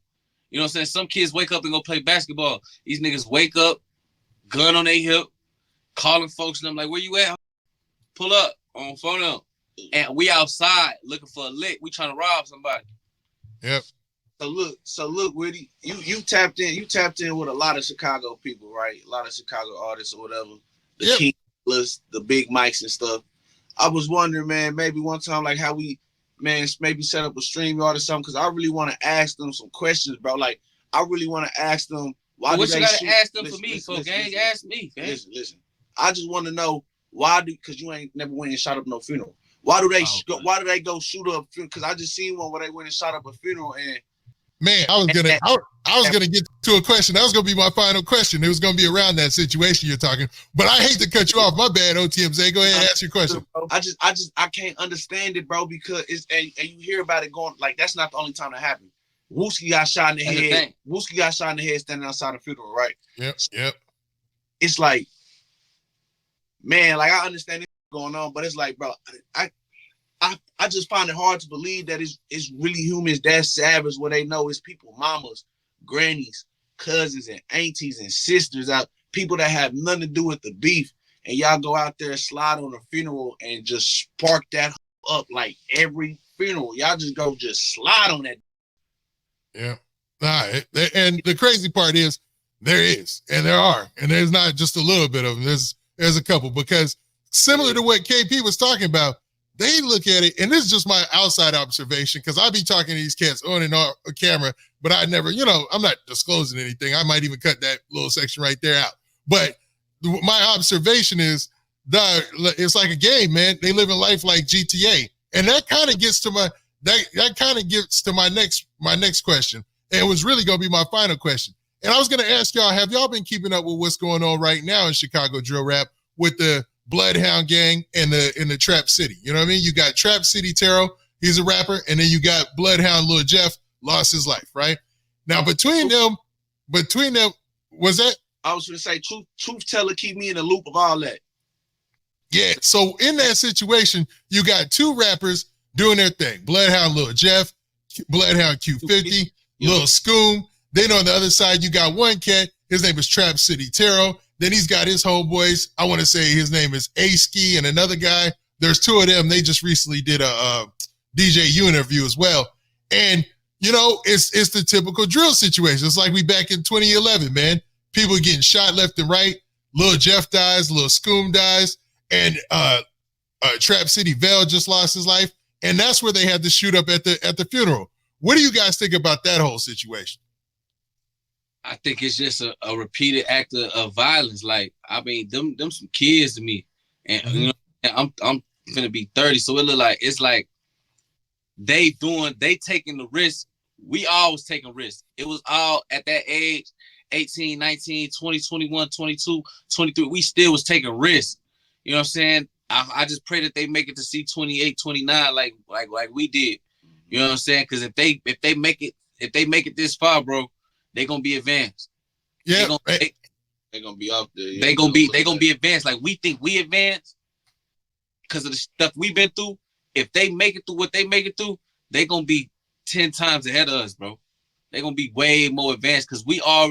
You know what I'm saying? Some kids wake up and go play basketball. These niggas wake up, gun on their hip, calling folks, and I'm like, where you at? Pull up on phone up. And we outside looking for a lick. We trying to rob somebody. Yep. So look, Woody, you tapped in with a lot of Chicago people, right? A lot of Chicago artists or whatever. The plus the big mics and stuff. I was wondering, man, maybe one time, like how we, man, maybe set up a StreamYard or something, because I really want to ask them some questions, bro. Like, I really want to ask them, why what do you they gotta shoot? ask them for me, for gang? Ask me, gang. Listen. I just want to know why because you ain't never went and shot up no funeral. Why do they go shoot up? Because I just seen one where they went and shot up a funeral and. Man, I was gonna get to a question. That was gonna be my final question. It was gonna be around that situation you're talking. But I hate to cut you off. My bad, OTMZ. Go ahead and ask your question. I can't understand it, bro, because it's and you hear about it going like that's not the only time that happened. Wooski got shot in the head. Wooski got shot in the head standing outside the funeral, right? Yep. It's like, man, like I understand what's going on, but it's like, bro, I just find it hard to believe that it's really humans that savage where they know it's people, mamas, grannies, cousins, and aunties and sisters out, people that have nothing to do with the beef, and y'all go out there, slide on a funeral, and just spark that up like every funeral. Y'all just slide on that. Yeah. And the crazy part is there is, and there are, and there's not just a little bit of them. There's a couple, because similar to what KP was talking about, they look at it, and this is just my outside observation, because I be talking to these cats on and off camera, but I never, I'm not disclosing anything. I might even cut that little section right there out. But my observation is, it's like a game, man. They live in life like GTA, and that kind of gets to my next question, and it was really gonna be my final question. And I was gonna ask y'all, have y'all been keeping up with what's going on right now in Chicago drill rap with the Bloodhound gang in the Trap City? You know what I mean? You got Trap City Taro, he's a rapper, and then you got Bloodhound Lil Jeff, lost his life, right? Now between them, was that? I was gonna say, truth teller, keep me in the loop of all that. Yeah, so in that situation, you got two rappers doing their thing. Bloodhound Lil Jeff, Bloodhound Q50, Lil Scoom. Then on the other side, you got one cat, his name is Trap City Taro. Then he's got his homeboys. I want to say his name is A-Ski and another guy. There's two of them. They just recently did a DJU interview as well. And, it's the typical drill situation. It's like we back in 2011, man. People getting shot left and right. Lil Jeff dies. Lil Scoom dies. And Trap City Vale just lost his life. And that's where they had to shoot up at the funeral. What do you guys think about that whole situation? I think it's just a repeated act of violence. Like, I mean, them some kids to me, and I'm finna be 30, so it look like it's like they taking the risk. We always taking risks. It was all at that age, 18, 19, 20, 21, 22, 23. We still was taking risks. You know what I'm saying? I just pray that they make it to see 28, 29, like we did. You know what I'm saying? Because if they make it this far, bro, they gonna be advanced. Yeah, they're gonna be up there. They gonna be advanced. Like we think we advanced because of the stuff we've been through. If they make it through what they make it through, they gonna be 10 times ahead of us, bro. They gonna be way more advanced because we are.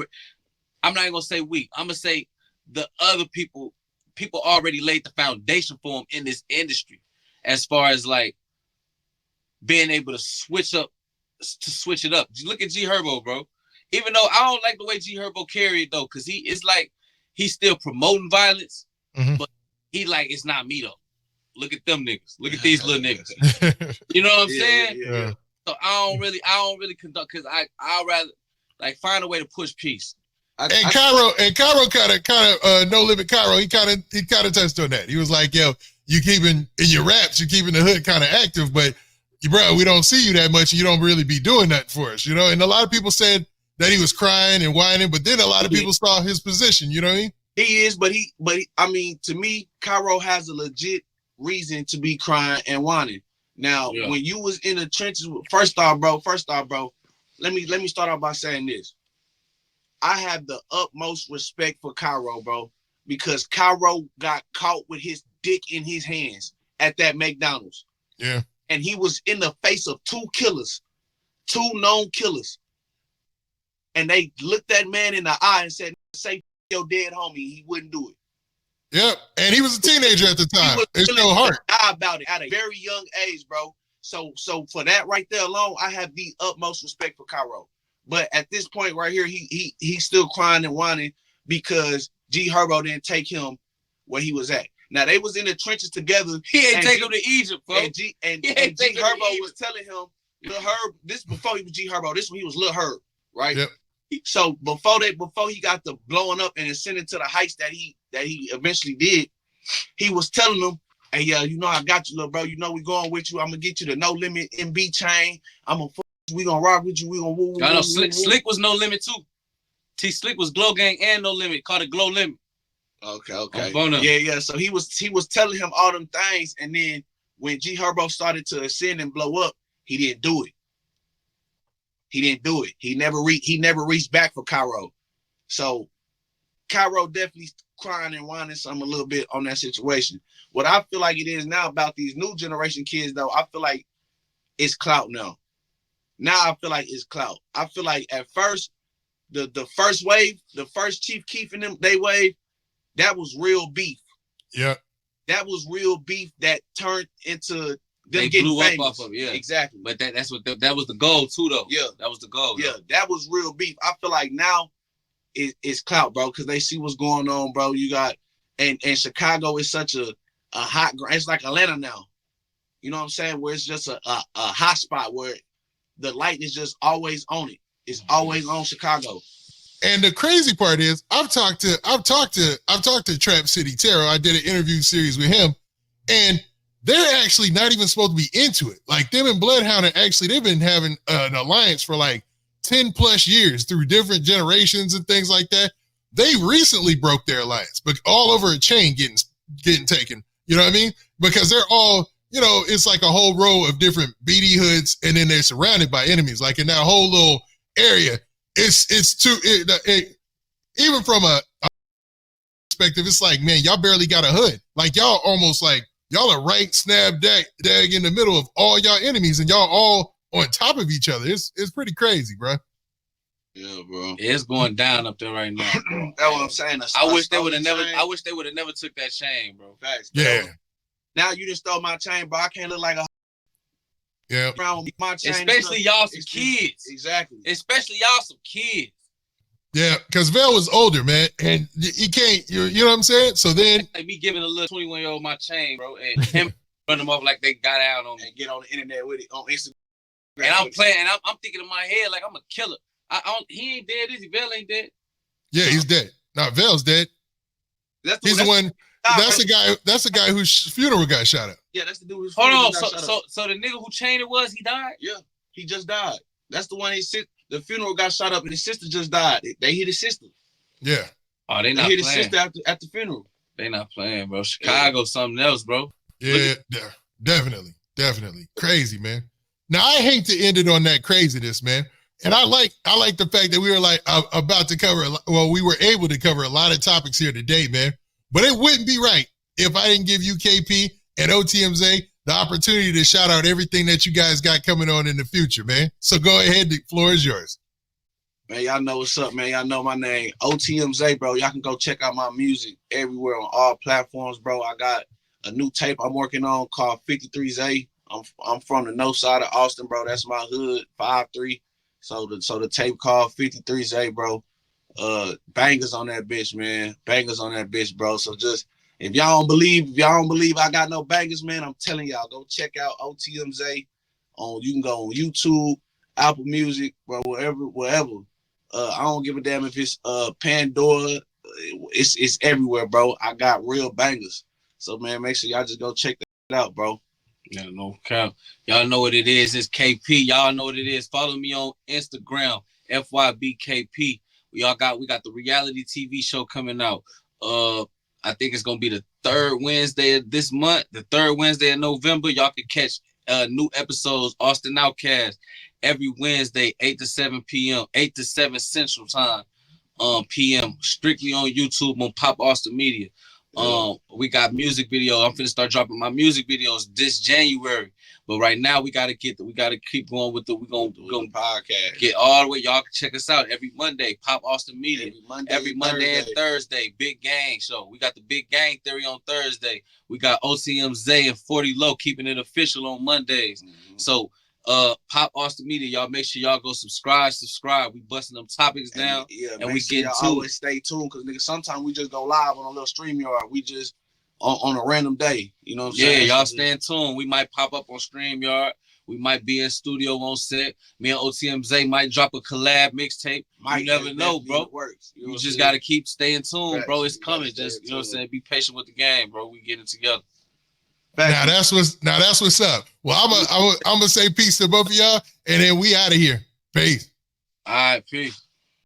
I'm not even gonna say we. I'm gonna say the other people. People already laid the foundation for them in this industry, as far as like being able to switch it up. Look at G Herbo, bro. Even though I don't like the way G Herbo carried though, because it's like he's still promoting violence, but he like, it's not me though. Look at them niggas. Look at these little niggas. You know what I'm saying? Yeah. So I don't really conduct, because I'd rather like find a way to push peace. Cairo kind of No Limit Cairo, he kind of touched on that. He was like, yo, you keeping in your raps, you keeping the hood kind of active, but bro, we don't see you that much, and you don't really be doing nothing for us, And a lot of people said that he was crying and whining, but then a lot of people saw his position, you know what I mean? He is, but I mean, to me, Cairo has a legit reason to be crying and whining. Now, when you was in the trenches, first off, bro, let me start off by saying this. I have the utmost respect for Cairo, bro, because Cairo got caught with his dick in his hands at that McDonald's. Yeah. And he was in the face of two known killers. And they looked that man in the eye and said, say your dead homie. He wouldn't do it. Yep. And he was a teenager at the time. It's no heart. About it at a very young age, bro. So for that right there alone, I have the utmost respect for Cairo. But at this point right here, he's still crying and whining because G Herbo didn't take him where he was at. Now they was in the trenches together. He ain't take him to Egypt, bro. And G Herbo was telling him, Lil Herb, this before he was G Herbo, this when he was Lil Herb, right? Yep. So before he got the blowing up and ascending to the heights that he eventually did, he was telling them, hey, you know I got you, little bro. You know we going with you. I'm gonna get you the No Limit MB chain. We gonna rock with you. We gonna woo. I know Slick was No Limit too. T Slick was Glow Gang and No Limit. Called it Glow Limit. Okay. Yeah. So he was telling him all them things, and then when G Herbo started to ascend and blow up, he didn't do it. He never reached back for Cairo. So Cairo definitely crying and whining some a little bit on that situation. What I feel like it is now about these new generation kids, though, I feel like it's clout now. Now I feel like it's clout. I feel like at first, the first wave, the first Chief Keef and them, they wave, that was real beef. Yeah. That was real beef that turned into them they getting blew famous. up off of it, yeah. Exactly. But that was the goal too, though. Yeah. That was the goal. Yeah, that was real beef. I feel like now it's clout, bro, because they see what's going on, bro. You got and Chicago is such a hot, it's like Atlanta now. You know what I'm saying? Where it's just a hot spot where the light is just always on it. It's always on Chicago. And the crazy part is, I've talked to Trap City Terror. I did an interview series with him, and they're actually not even supposed to be into it. Like them and Bloodhound they've been having an alliance for like 10 plus years through different generations and things like that. They recently broke their alliance, but all over a chain getting taken. You know what I mean? Because they're all, it's like a whole row of different BD hoods, and then they're surrounded by enemies. Like in that whole little area, it's too. Even from a perspective, it's like, man, y'all barely got a hood. Like y'all almost like y'all are right snap dag in the middle of all y'all enemies, and y'all all on top of each other. It's pretty crazy, bro. Yeah, bro. It's going down up there right now, bro. That's what I'm saying. I wish they would have never took that chain, bro. Facts. Yeah. Now you just stole my chain, bro. I can't look like a around with my chain. Especially y'all some kids. Exactly. Especially y'all some kids. Yeah, because Vel was older, man, and he can't. You know what I'm saying? So then, like me giving a little 21-year-old my chain, bro, and him run them off like they got out on me and get on the internet with it on Instagram. And I'm playing, and I'm thinking in my head like I'm a killer. He ain't dead, is he? Vel ain't dead. Yeah, he's dead. No, Vel's dead. He's the one. That's the guy. That's the guy whose funeral got shot up. Yeah, that's the dude whose funeral got shot up. So the nigga who chained it he died? Yeah, he just died. That's the one the funeral got shot up and his sister just died. They hit his sister. Yeah. Oh, they not hit playing. his sister at the funeral. They not playing, bro. Chicago, something else, bro. Yeah, definitely. Crazy, man. Now I hate to end it on that craziness, man. And I like the fact that we were like about to cover, we were able to cover a lot of topics here today, man. But it wouldn't be right if I didn't give you KP and OTMZ the opportunity to shout out everything that you guys got coming on in the future, man. So go ahead, the floor is yours. Man, y'all know what's up, man. Y'all know my name, OTMZ, bro. Y'all can go check out my music everywhere on all platforms, bro. I got a new tape I'm working on called 53Z. I'm from the north side of Austin, bro. That's my hood, 5'3". So the tape called 53Z, bro. Bangers on that bitch, man. Bangers on that bitch, bro. So just if y'all don't believe I got no bangers, man, I'm telling y'all, go check out OTMZ you can go on YouTube, Apple Music, bro, wherever. I don't give a damn if it's Pandora. It's everywhere, bro. I got real bangers. So man, make sure y'all just go check that out, bro. Yeah, no cap. Y'all know what it is. It's KP. Y'all know what it is. Follow me on Instagram, FYB KP. We got the reality TV show coming out. I think it's gonna be the third Wednesday of this month, the third Wednesday of November. Y'all can catch new episodes, Austin Outcast, every Wednesday, 8 to 7 p.m., 8 to 7 Central Time, p.m. strictly on YouTube on Pop Austin Media. We got music video. I'm finna start dropping my music videos this January. But right now we gotta keep going with we're gonna podcast. Get all the way. Y'all can check us out every Monday, Pop Austin Media. Every Monday and Thursday, Big Gang Show. We got the Big Gang Theory on Thursday. We got OCMZ and 40 Low keeping it official on Mondays. Mm-hmm. So Pop Austin Media, y'all make sure y'all go subscribe. We busting them topics down. And we get to always stay tuned because nigga, sometimes we just go live on a little StreamYard. We just on a random day. You know what I'm Yeah, saying? y'all stay in tune. We might pop up on StreamYard. We might be in studio on set. Me and OTMZ might drop a collab mixtape. You never know, bro. You just gotta keep staying tuned, bro. It's coming. Just, you know what I'm saying? Be patient with the game, bro. We getting together. Now that's what's up. Well, I'm gonna say peace to both of y'all, and then we out of here. Peace. All right, peace.